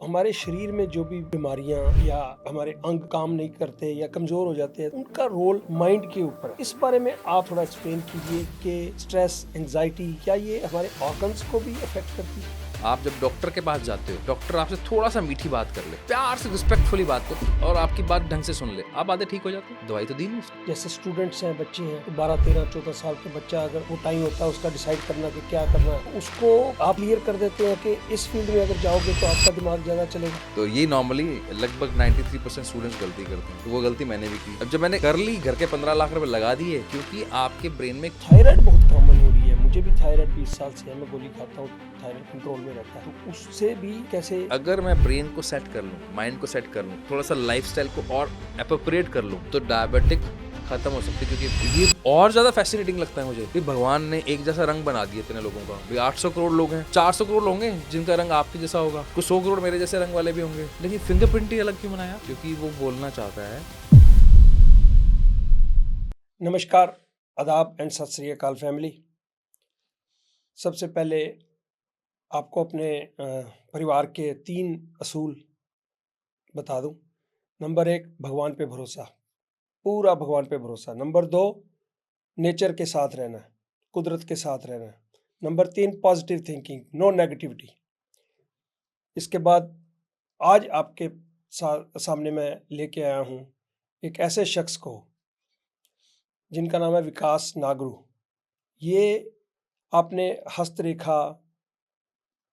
हमारे शरीर में जो भी बीमारियां या हमारे अंग काम नहीं करते या कमजोर हो जाते हैं, उनका रोल माइंड के ऊपर है। इस बारे में आप थोड़ा एक्सप्लेन कीजिए कि स्ट्रेस, एंजाइटी, क्या ये हमारे ऑर्गन्स को भी अफेक्ट करती है? आप जब डॉक्टर के पास जाते हो, डॉक्टर आपसे थोड़ा सा मीठी बात कर ले, प्यार से रिस्पेक्टफुली बात कर और आपकी बात ढंग से सुन ले, आप बातें ठीक हो जाती है। दवाई तो दी नहीं उसने। जैसे स्टूडेंट्स हैं, बच्चे हैं, 12, 13, 14 साल के बच्चा, अगर वो टाइम होता है उसका डिसाइड करना कि क्या करना है, उसको आप क्लियर कर देते हैं कि इस फील्ड में अगर जाओगे तो आपका दिमाग ज्यादा चलेगा। तो ये नॉर्मली लगभग 93% स्टूडेंट्स गलती करते हैं। तो वो गलती मैंने भी की। अब जब मैंने कर ली, घर के 15 लाख रुपए लगा दिए, क्योंकि आपके ब्रेन में थायराइड बहुत कॉमन हो रही है। मुझे भी थायराइड 20 साल से है, मैं गोली खाता हूँ, थायराइड कंट्रोल में रहता है। तो उससे भी कैसे अगर मैं ब्रेन को सेट कर लूँ, माइंड को सेट कर लूँ, थोड़ा सा लाइफस्टाइल को और एप्रोप्रिएट कर लूँ, तो डायबिटिक खत्म हो सकती है। क्योंकि ये और ज्यादा फैसिनेटिंग लगता है मुझे कि भगवान ने एक जैसा रंग बना दिया इतने लोगों का। भी 800 करोड़ लोग हैं, 400 करोड़ होंगे जिनका रंग आपके जैसा होगा, कुछ 100 करोड़ मेरे जैसे रंग वाले भी होंगे, लेकिन फिंगरप्रिंट ही अलग क्यों बनाया? क्योंकि वो बोलना चाहता है। नमस्कार, आदाब एंड सत श्री अकाल फैमिली। सबसे पहले आपको अपने परिवार के 3 असूल बता दूं। नंबर 1, भगवान पे भरोसा, पूरा भगवान पे भरोसा। नंबर 2, नेचर के साथ रहना, कुदरत के साथ रहना। Number 3, positive thinking, no negativity. इसके बाद आज आपके सामने मैं लेके आया हूँ एक ऐसे शख्स को जिनका नाम है विकास नागरू। ये आपने हस्तरेखा,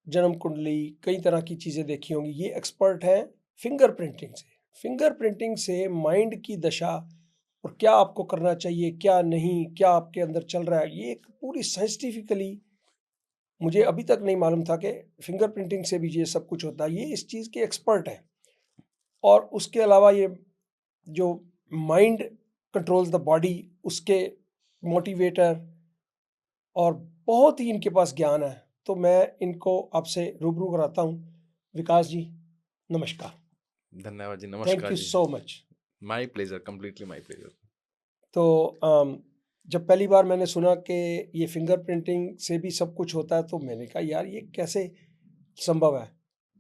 जन्म कुंडली, कई तरह की चीज़ें देखी होंगी। ये एक्सपर्ट है फिंगर प्रिंटिंग से। फिंगर प्रिंटिंग से माइंड की दशा और क्या आपको करना चाहिए, क्या नहीं, क्या आपके अंदर चल रहा है, ये एक पूरी साइंटिफिकली, मुझे अभी तक नहीं मालूम था कि फिंगर प्रिंटिंग से भी ये सब कुछ होता है। ये इस चीज़ के एक्सपर्ट है। और उसके अलावा ये जो माइंड कंट्रोल्स द बॉडी, उसके मोटिवेटर, और बहुत ही इनके पास ज्ञान है। तो मैं इनको आपसे रूबरू कराता हूँ। विकास जी, नमस्कार। धन्यवाद जी, थैंक नमस्कार यू जी। So much. My pleasure, completely my pleasure. तो जब पहली बार मैंने सुना कि ये फिंगर प्रिंटिंग से भी सब कुछ होता है, तो मैंने कहा यार ये कैसे संभव है।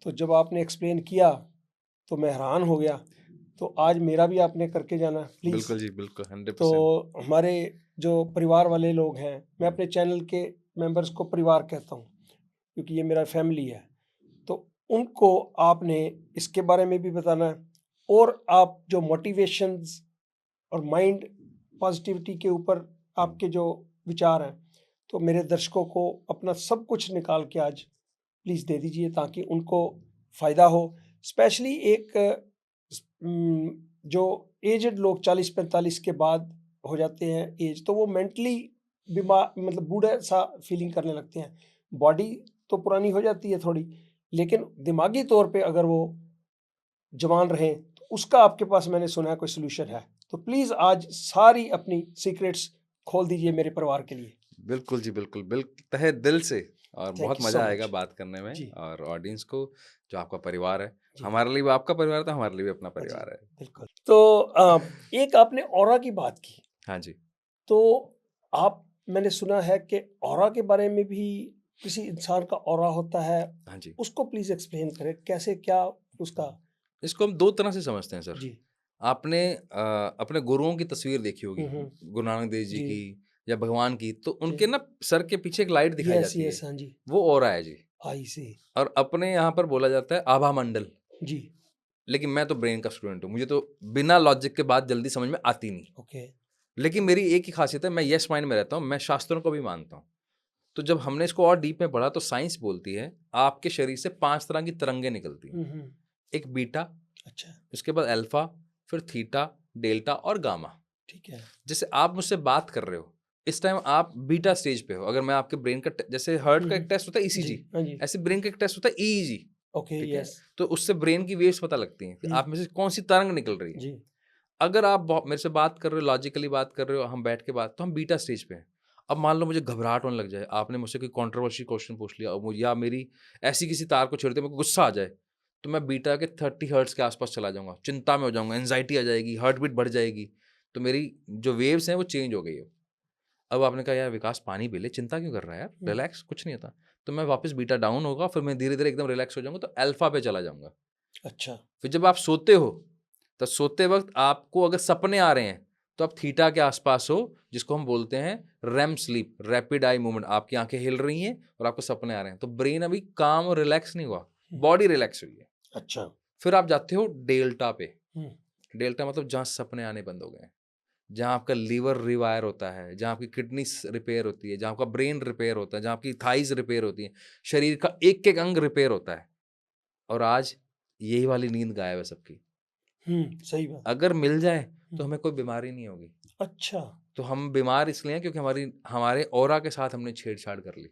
तो जब आपने एक्सप्लेन किया तो मैं हैरान हो गया। तो आज मेरा भी आपने करके जाना प्लीज़। बिल्कुल जी, बिल्कुल, 100%। तो हमारे जो परिवार वाले लोग हैं, मैं अपने चैनल के मेंबर्स को परिवार कहता हूँ क्योंकि ये मेरा फैमिली है। तो उनको आपने इसके बारे में भी बताना है, और आप जो मोटिवेशंस और माइंड पॉजिटिविटी के ऊपर आपके जो विचार हैं, तो मेरे दर्शकों को अपना सब कुछ निकाल के आज प्लीज़ दे दीजिए ताकि उनको फ़ायदा हो। स्पेशली एक जो एजड लोग 40-45 के बाद हो जाते हैं एज, तो वो मेंटली बीमार, मतलब बूढ़े सा फीलिंग करने लगते हैं। बॉडी तो पुरानी हो जाती है थोड़ी, लेकिन दिमागी तौर पे अगर वो जवान रहें, तो उसका आपके पास मैंने सुना है कोई सॉल्यूशन है। तो प्लीज़ आज सारी अपनी सीक्रेट्स खोल दीजिए मेरे परिवार के लिए। बिल्कुल जी, बिल्कुल, तहे दिल से। और थैंक बहुत यू सो मज़ा आएगा मच। बात करने में, जी, और ऑडियंस को, जो आपका परिवार है, जी। हमारे लिए भी आपका परिवार है, तो हमारे लिए भी अपना जी, परिवार है। बिल्कुल। तो एक आपने ऑरा की बात की, हाँ जी। तो आप, मैंने सुना है कि ऑरा के बारे में भी किसी इंसान का ऑरा होता है, हाँ जी। उसको प्लीज़ एक्सप्लेन करें कैसे, क्या उसका? इसको हम 2 तरह से समझते हैं सर। जी। आपने अपने गुरुओं की तस्वीर देखी होगी, हुँ, हुँ। गुरु नानक देव जी जी, की या भगवान की, तो जी। उनके ना सर के पीछे एक लाइट दिखाई यस, जाती है, यस, हाँ जी। वो ऑरा है जी। आई सी। और अपने यहाँ पर बोला जाता है आभा मंडल। जी, लेकिन मैं तो ब्रेन का स्टूडेंट हूँ, मुझे तो बिना लॉजिक के बात जल्दी समझ में आती नहीं। ओके। लेकिन मेरी एक ही खासियत है, मैं यस माइंड में रहता हूँ, मैं शास्त्रों को भी मानता हूँ। तो जब हमने इसको और डीप में पढ़ा, तो साइंस बोलती है आपके शरीर से 5 तरह की तरंगें निकलती हैं। हुँ, हुँ। एक बीटा, अच्छा, उसके बाद अल्फा, फिर थीटा, डेल्टा और गामा। ठीक है। जैसे आप मुझसे बात कर रहे हो, इस टाइम आप बीटा स्टेज पे हो। अगर मैं आपके ब्रेन का जैसे हार्ट हुँ, का एक हुँ। टेस्ट होता है जी, ईसीजी, हाँ जी। ऐसे ब्रेन का एक टेस्ट होता है ईईजी। ओके, ठीक है? यस। तो उससे ब्रेन की वेव्स पता लगती हैं कि हुँ, आप में से कौन सी तरंग निकल रही है। जी। अगर आप मेरे से बात कर रहे हो, लॉजिकली बात कर रहे हो, हम बैठ के बात, तो हम बीटा स्टेज पे हैं। अब मान लो मुझे घबराहट होने लग जाए, आपने मुझसे कोई कंट्रोवर्शियल क्वेश्चन पूछ लिया, और या मेरी ऐसी किसी तार को छेड़ दिया, मेरे को गुस्सा आ जाए, तो मैं बीटा के 30 हर्ट्ज के आसपास चला जाऊंगा, चिंता में हो जाऊंगा, एंजाइटी आ जाएगी, हार्ट बीट बढ़ जाएगी। तो मेरी जो वेव्स हैं वो चेंज हो गई है। अब आपने कहा यार विकास पानी पी ले, चिंता क्यों कर रहा है यार, हुँ, रिलैक्स, कुछ नहीं होता। तो मैं वापस बीटा डाउन होगा, फिर मैं धीरे धीरे एकदम रिलैक्स हो जाऊंगा, तो अल्फा पे चला जाऊंगा। अच्छा। फिर जब आप सोते हो, तो सोते वक्त आपको अगर सपने आ रहे हैं तो आप थीटा के आसपास हो, जिसको हम बोलते हैं REM sleep, rapid eye movement. आपकी आंखें हिल रही हैं और आपको सपने आ रहे हैं, तो ब्रेन अभी काम और रिलैक्स नहीं हुआ, बॉडी रिलैक्स हुई है। अच्छा। फिर आप जाते हो डेल्टा पे। हम्म। डेल्टा मतलब जहाँ सपने आने बंद हो गए हैं, जहाँ आपका लीवर रिवायर होता है, जहाँ आपकी किडनी रिपेयर होती है, जहाँ आपका ब्रेन रिपेयर होता है, जहाँ आपकी थाइज रिपेयर होती है, शरीर का एक एक अंग रिपेयर होता है। और आज यही वाली नींद गायब है सबकी। सही बात। अगर मिल जाए तो हमें कोई बीमारी नहीं होगी। अच्छा। तो हम बीमार इसलिए हैं क्योंकि हमारे ऑरा के साथ हमने छेड़छाड़ कर ली।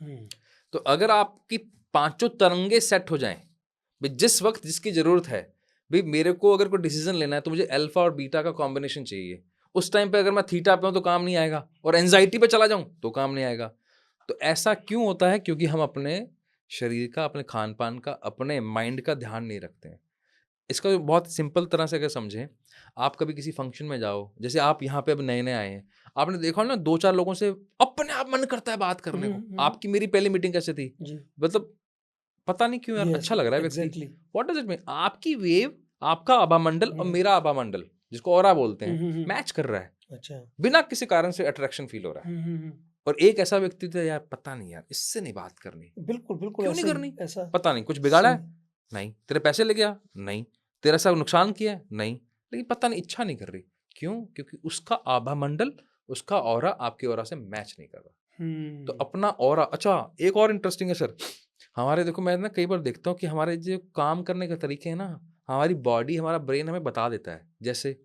हम्म। तो अगर आपकी पांचों तरंगे सेट हो जाएं, भाई जिस वक्त जिसकी जरूरत है, भाई मेरे को अगर कोई डिसीजन लेना है तो मुझे अल्फा और बीटा का कॉम्बिनेशन चाहिए, उस टाइम पे अगर मैं थीटा पे हूं तो काम नहीं आएगा, और एंजाइटी पे चला जाऊं तो काम नहीं आएगा। तो ऐसा क्यों होता है? क्योंकि हम अपने शरीर का, अपने खान पान का, अपने माइंड का ध्यान नहीं रखते हैं। इसका बहुत सिंपल तरह से अगर समझें, आप कभी किसी फंक्शन में जाओ, जैसे आप यहाँ पे अब नए नए आए हैं, आपने देखा ना 2-4 लोगों से अपने आप मन करता है बात करने को। आपकी मेरी पहली मीटिंग कैसे थी? जी। मतलब पता नहीं क्यों यार, Yes, अच्छा लग रहा है व्यक्ति। exactly. What does it mean? आपकी वेव, आपका आभा मंडल और मेरा आभा मंडल, जिसको ऑरा बोलते हैं, मैच कर रहा है, अच्छा। बिना किसी कारण से अट्रैक्शन फील हो रहा है। और एक ऐसा व्यक्ति था, यार पता नहीं यार, इससे नहीं बात करनी। बिल्कुल बिल्कुल क्यों नहीं ऐसा ही, करनी? ऐसा पता नहीं, कुछ बिगाड़ा है? सही। नहीं। तेरे पैसे ले गया? नहीं। तेरा सब नुकसान किया है? नहीं। लेकिन पता नहीं, इच्छा नहीं कर रही। क्यों? क्योंकि उसका आभा मंडल, उसका ऑरा आपके ऑरा से मैच नहीं कर रहा। तो अपना ऑरा। अच्छा, एक और इंटरेस्टिंग है सर, हमारे देखो, मैं ना कई बार देखता हूँ कि हमारे जो काम करने के तरीके हैं ना, हमारी बॉडी, हमारा ब्रेन हमें बता देता है। जैसे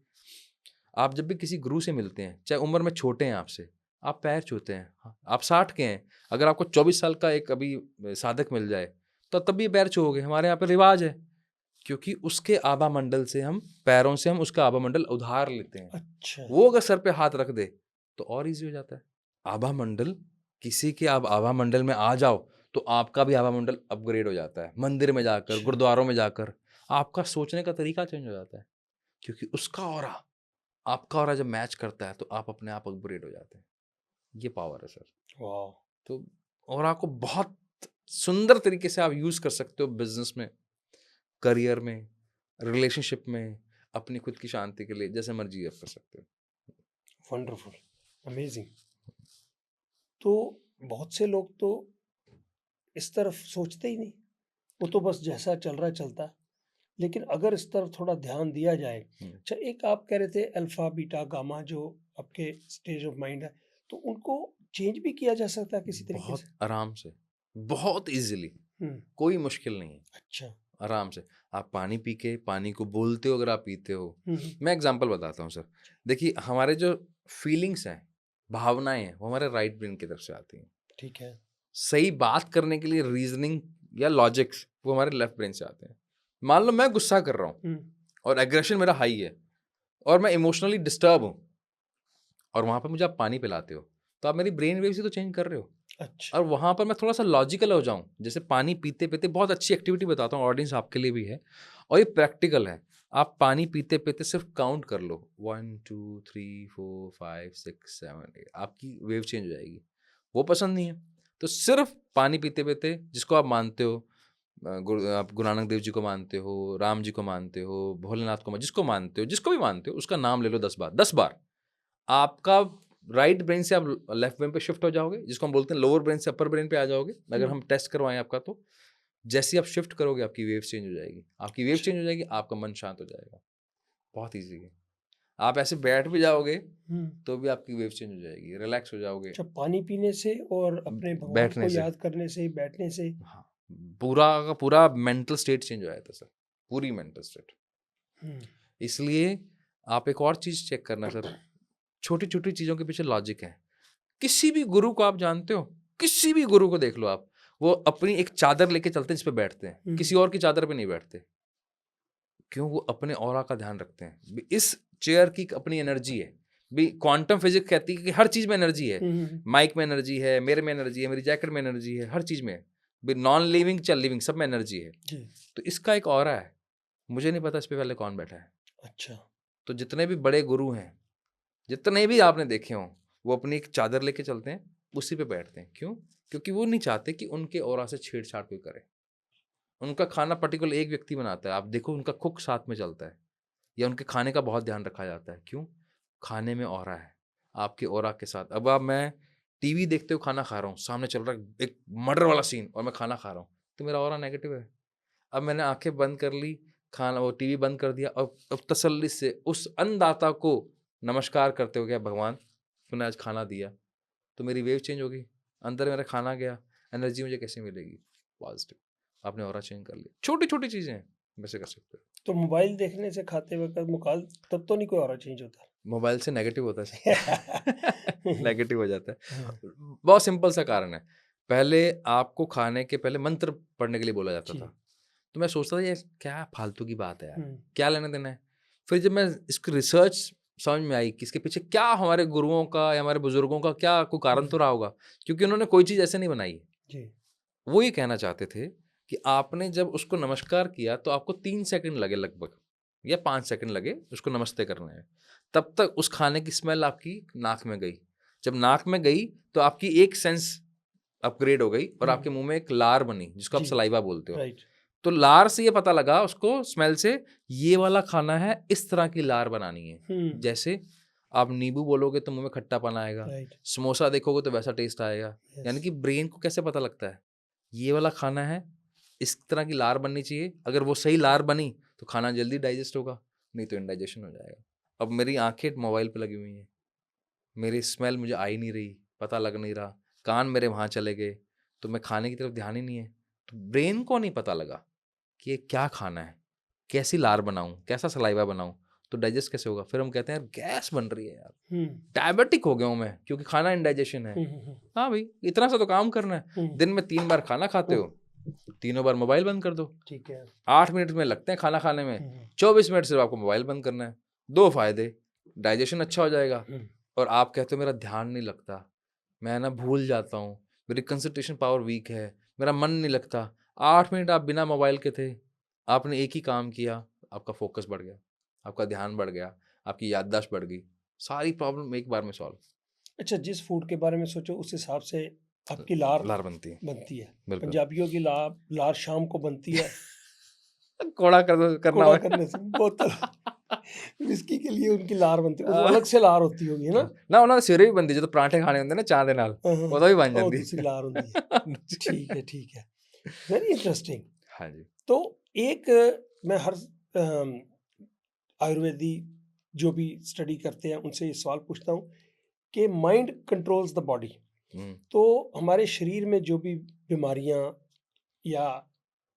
आप जब भी किसी गुरु से मिलते हैं, चाहे उम्र में छोटे हैं आपसे, आप पैर छूते हैं। हाँ, आप 60 के हैं, अगर आपको 24 साल का एक अभी साधक मिल जाए तो तब भी पैर छूओगे। हमारे यहाँ पे रिवाज है, क्योंकि उसके आभा मंडल से हम, पैरों से हम उसका आभा मंडल उधार लेते हैं। अच्छा। वो अगर सर पे हाथ रख दे तो और इजी हो जाता है। आभा मंडल, किसी के आप आभा मंडल में आ जाओ तो आपका भी आभा मंडल अपग्रेड हो जाता है। मंदिर में जाकर, अच्छा। गुरुद्वारों में जाकर आपका सोचने का तरीका चेंज हो जाता है, क्योंकि उसका ऑरा आपका ऑरा जब मैच करता है तो आप अपने आप अपग्रेड हो जाते हैं। ये पावर है सर। वाह। तो ऑरा को बहुत सुंदर तरीके से आप यूज कर सकते हो, बिजनेस में, करियर में, रिलेशनशिप में, अपनी खुद की शांति के लिए, जैसे मर्जी आप कर सकते हो। Wonderful, amazing. तो बहुत से लोग तो इस तरफ सोचते ही नहीं, वो तो बस जैसा चल रहा है चलता है। लेकिन अगर इस तरफ थोड़ा ध्यान दिया जाए, अच्छा, एक आप कह रहे थे अल्फा बीटा गामा जो आपके स्टेज ऑफ माइंड है, तो उनको चेंज भी किया जा सकता है किसी तरीके बहुत से? आराम से, बहुत इजीली, हम्म। कोई मुश्किल नहीं है। अच्छा। आराम से आप पानी पी के, पानी को बोलते हो अगर आप पीते हो। हम्म। मैं एग्जांपल बताता हूँ सर। देखिए, हमारे जो फीलिंग्स हैं, भावनाएं हैं, वो हमारे राइट ब्रेन की तरफ से आती हैं। ठीक है। सही बात करने के लिए रीजनिंग या लॉजिक्स, वो हमारे लेफ्ट ब्रेन से आते हैं। मान लो मैं गुस्सा कर रहा हूँ और एग्रेशन मेरा हाई है और मैं इमोशनली डिस्टर्ब हूँ, और वहां पर मुझे आप पानी पिलाते हो, तो आप मेरी ब्रेन वेव से तो चेंज कर रहे हो। अच्छा। और वहां पर मैं थोड़ा सा लॉजिकल हो जाऊं, जैसे पानी पीते पीते, बहुत अच्छी एक्टिविटी बताता हूँ ऑडियंस, आपके लिए भी है और ये प्रैक्टिकल है। आप पानी पीते पीते सिर्फ काउंट कर लो, 1 2 3 4 5 6 7 8, आपकी वेव चेंज हो जाएगी। वो पसंद नहीं है तो सिर्फ पानी पीते पीते, जिसको आप मानते हो, आप गुरु नानक देव जी को मानते हो, राम जी को मानते हो, भोलेनाथ को, जिसको मानते हो, जिसको भी मानते हो, उसका नाम ले लो 10 बार। 10 बार आपका राइट ब्रेन से आप लेफ्ट ब्रेन पे शिफ्ट हो जाओगे, जिसको हम बोलते हैं लोअर ब्रेन से अपर ब्रेन पे आ जाओगे। अगर हम टेस्ट करवाएं आपका, तो जैसे ही आप शिफ्ट करोगे आपकी वेव चेंज हो जाएगी, आपकी वेव चेंज हो जाएगी, आपका मन शांत हो जाएगा। बहुत ईजी है। आप ऐसे बैठ भी जाओगे तो भी आपकी वेव चेंज हो जाएगी, रिलैक्स हो जाओगे। अच्छा, पानी पीने से और अपने भगवान बैठने को से, याद करने से, बैठने से? हाँ, पूरा का पूरा मेंटल स्टेट चेंज हो जाता है सर, पूरी मेंटल स्टेट। इसलिए आप एक और चीज चेक करना सर, छोटी छोटी चीजों के पीछे लॉजिक है। किसी भी गुरु को आप जानते हो, किसी भी गुरु को देख लो आप, वो अपनी एक चादर लेके चलते हैं जिस पे बैठते हैं, किसी और की चादर पे नहीं बैठते। क्यों? वो अपने ऑरा का ध्यान रखते हैं। इस चेयर की अपनी एनर्जी है, भी क्वांटम फिजिक्स कहती है कि हर चीज में एनर्जी है। माइक में एनर्जी है, मेरे में एनर्जी है, मेरी जैकेट में एनर्जी है, हर चीज में, नॉन लिविंग चल लिविंग सब में एनर्जी है। तो इसका एक ऑरा है, मुझे नहीं पता इस पे पहले कौन बैठा है। अच्छा। तो जितने भी बड़े गुरु हैं, जितने भी आपने देखे हों, वो अपनी एक चादर लेके चलते हैं, उसी पे बैठते हैं। क्यों? क्योंकि वो नहीं चाहते कि उनके ऑरा से छेड़छाड़ कोई करे। उनका खाना पर्टिकुलर एक व्यक्ति बनाता है, आप देखो उनका कुक साथ में चलता है, या उनके खाने का बहुत ध्यान रखा जाता है। क्यों? खाने में ऑरा है, आपके ऑरा के साथ। अब आप, मैं टीवी देखते हुए खाना खा रहा हूँ, सामने चल रहा है एक मर्डर वाला सीन और मैं खाना खा रहा हूँ, तो मेरा ऑरा नेगेटिव है। अब मैंने आंखें बंद कर ली, खाना वो टीवी बंद कर दिया, अब तसल्ली से उस अन्नदाता को नमस्कार करते हुए, भगवान तूने आज खाना दिया, तो मेरी वेव चेंज होगी, अंदर मेरा खाना गया, एनर्जी मुझे कैसे मिलेगी? पॉजिटिव। आपने ऑरा चेंज कर लिया। छोटी छोटी चीजें हैं, वैसे कर सकते हो। तो मोबाइल देखने से खाते वक्त मुकाल तब तो नहीं कोई और चेंज होता? मोबाइल से नेगेटिव होता है नेगेटिव हो जाता है। हाँ, बहुत सिंपल सा कारण है। पहले आपको खाने के पहले मंत्र पढ़ने के लिए बोला जाता जी। था, तो मैं सोचता था ये क्या फालतू की बात है यार, हम्म, क्या लेना देना है। फिर जब मैं इसकी रिसर्च समझ में आई कि इसके पीछे क्या हमारे गुरुओं का या हमारे बुजुर्गों का क्या कोई कारण तो रहा होगा, क्योंकि उन्होंने कोई चीज़ ऐसे नहीं बनाई। जी। वो ये कहना चाहते थे कि आपने जब उसको नमस्कार किया तो आपको 3 सेकंड लगे लगभग, या 5 सेकंड लगे उसको नमस्ते करने में। तब तक उस खाने की स्मेल आपकी नाक में गई। जब नाक में गई तो आपकी एक सेंस अपग्रेड हो गई और आपके मुंह में एक लार बनी, जिसको आप जी, सलाइवा बोलते हो। राइट। तो लार से ये पता लगा उसको, स्मेल से, ये वाला खाना है, इस तरह की लार बनानी है। जैसे आप नींबू बोलोगे तो मुंह में खट्टापन आएगा, राइट। समोसा देखोगे तो वैसा टेस्ट आएगा। यानी कि ब्रेन को कैसे पता लगता है ये वाला खाना है, इस तरह की लार बननी चाहिए। अगर वो सही लार बनी तो खाना जल्दी डाइजेस्ट होगा, नहीं तो इनडाइजेशन हो जाएगा। अब मेरी आंखें मोबाइल पे लगी हुई हैं, मेरी स्मेल मुझे आ ही नहीं रही, पता लग नहीं रहा, कान मेरे वहाँ चले गए, तो मैं खाने की तरफ ध्यान ही नहीं है। तो ब्रेन को नहीं पता लगा कि ये क्या खाना है, कैसी लार बनाऊं, कैसा सलाइवा बनाऊं, तो डाइजेस्ट कैसे होगा। फिर हम कहते हैं यार गैस बन रही है यार, डायबिटिक हो गया हूं मैं, क्योंकि खाना इंडाइजेशन है। हाँ भाई, इतना सा तो काम करना है। दिन में 3 बार खाना खाते हो, तीनों बार मोबाइल बंद कर दो। ठीक है। 8 मिनट में लगते हैं खाना खाने में, 24 मिनट सिर्फ आपको मोबाइल बंद करना है। 2 फायदे, डाइजेशन अच्छा हो जाएगा, और आप कहते हो मेरा ध्यान नहीं लगता, मैं ना भूल जाता हूँ, मेरी कंसंट्रेशन पावर वीक है, मेरा मन नहीं लगता। 8 मिनट आप बिना मोबाइल के थे, आपने एक ही काम किया, आपका फोकस बढ़ गया, आपका ध्यान बढ़ गया, आपकी याददाश्त बढ़ गई, सारी प्रॉब्लम एक बार में सॉल्व। अच्छा, जिस फूड के बारे में सोचो उस हिसाब से आपकी लार लार बनती है, बनती है। बिल्कुल। पंजाबियों की लार शाम को बनती है कोड़ा करना कोड़ा हुआ करने से। बोतल विस्की के लिए उनकी लार बनती है, वो अलग से लार होती होगी, है ना? ना ਉਹਨਾਂ ਦੇ ਸਵੇਰੇ ਵੀ ਬੰਦੀ ਜਦੋਂ ਪਰਾਂਠੇ ਖਾਣੇ ਹੁੰਦੇ ਨੇ ਚਾਹ ਦੇ ਨਾਲ, ਉਦੋਂ ਵੀ ਬਣ ਉਹ ਜਾਂਦੀ दूसरी लार होती है। ठीक है, ठीक है। Very interesting. हाँ जी। तो एक मैं हर आयुर्वेदी जो भी स्टडी करते हैं उनसे ये सवाल पूछता हूँ कि माइंड कंट्रोल्स द बॉडी। तो हमारे शरीर में जो भी बीमारियां या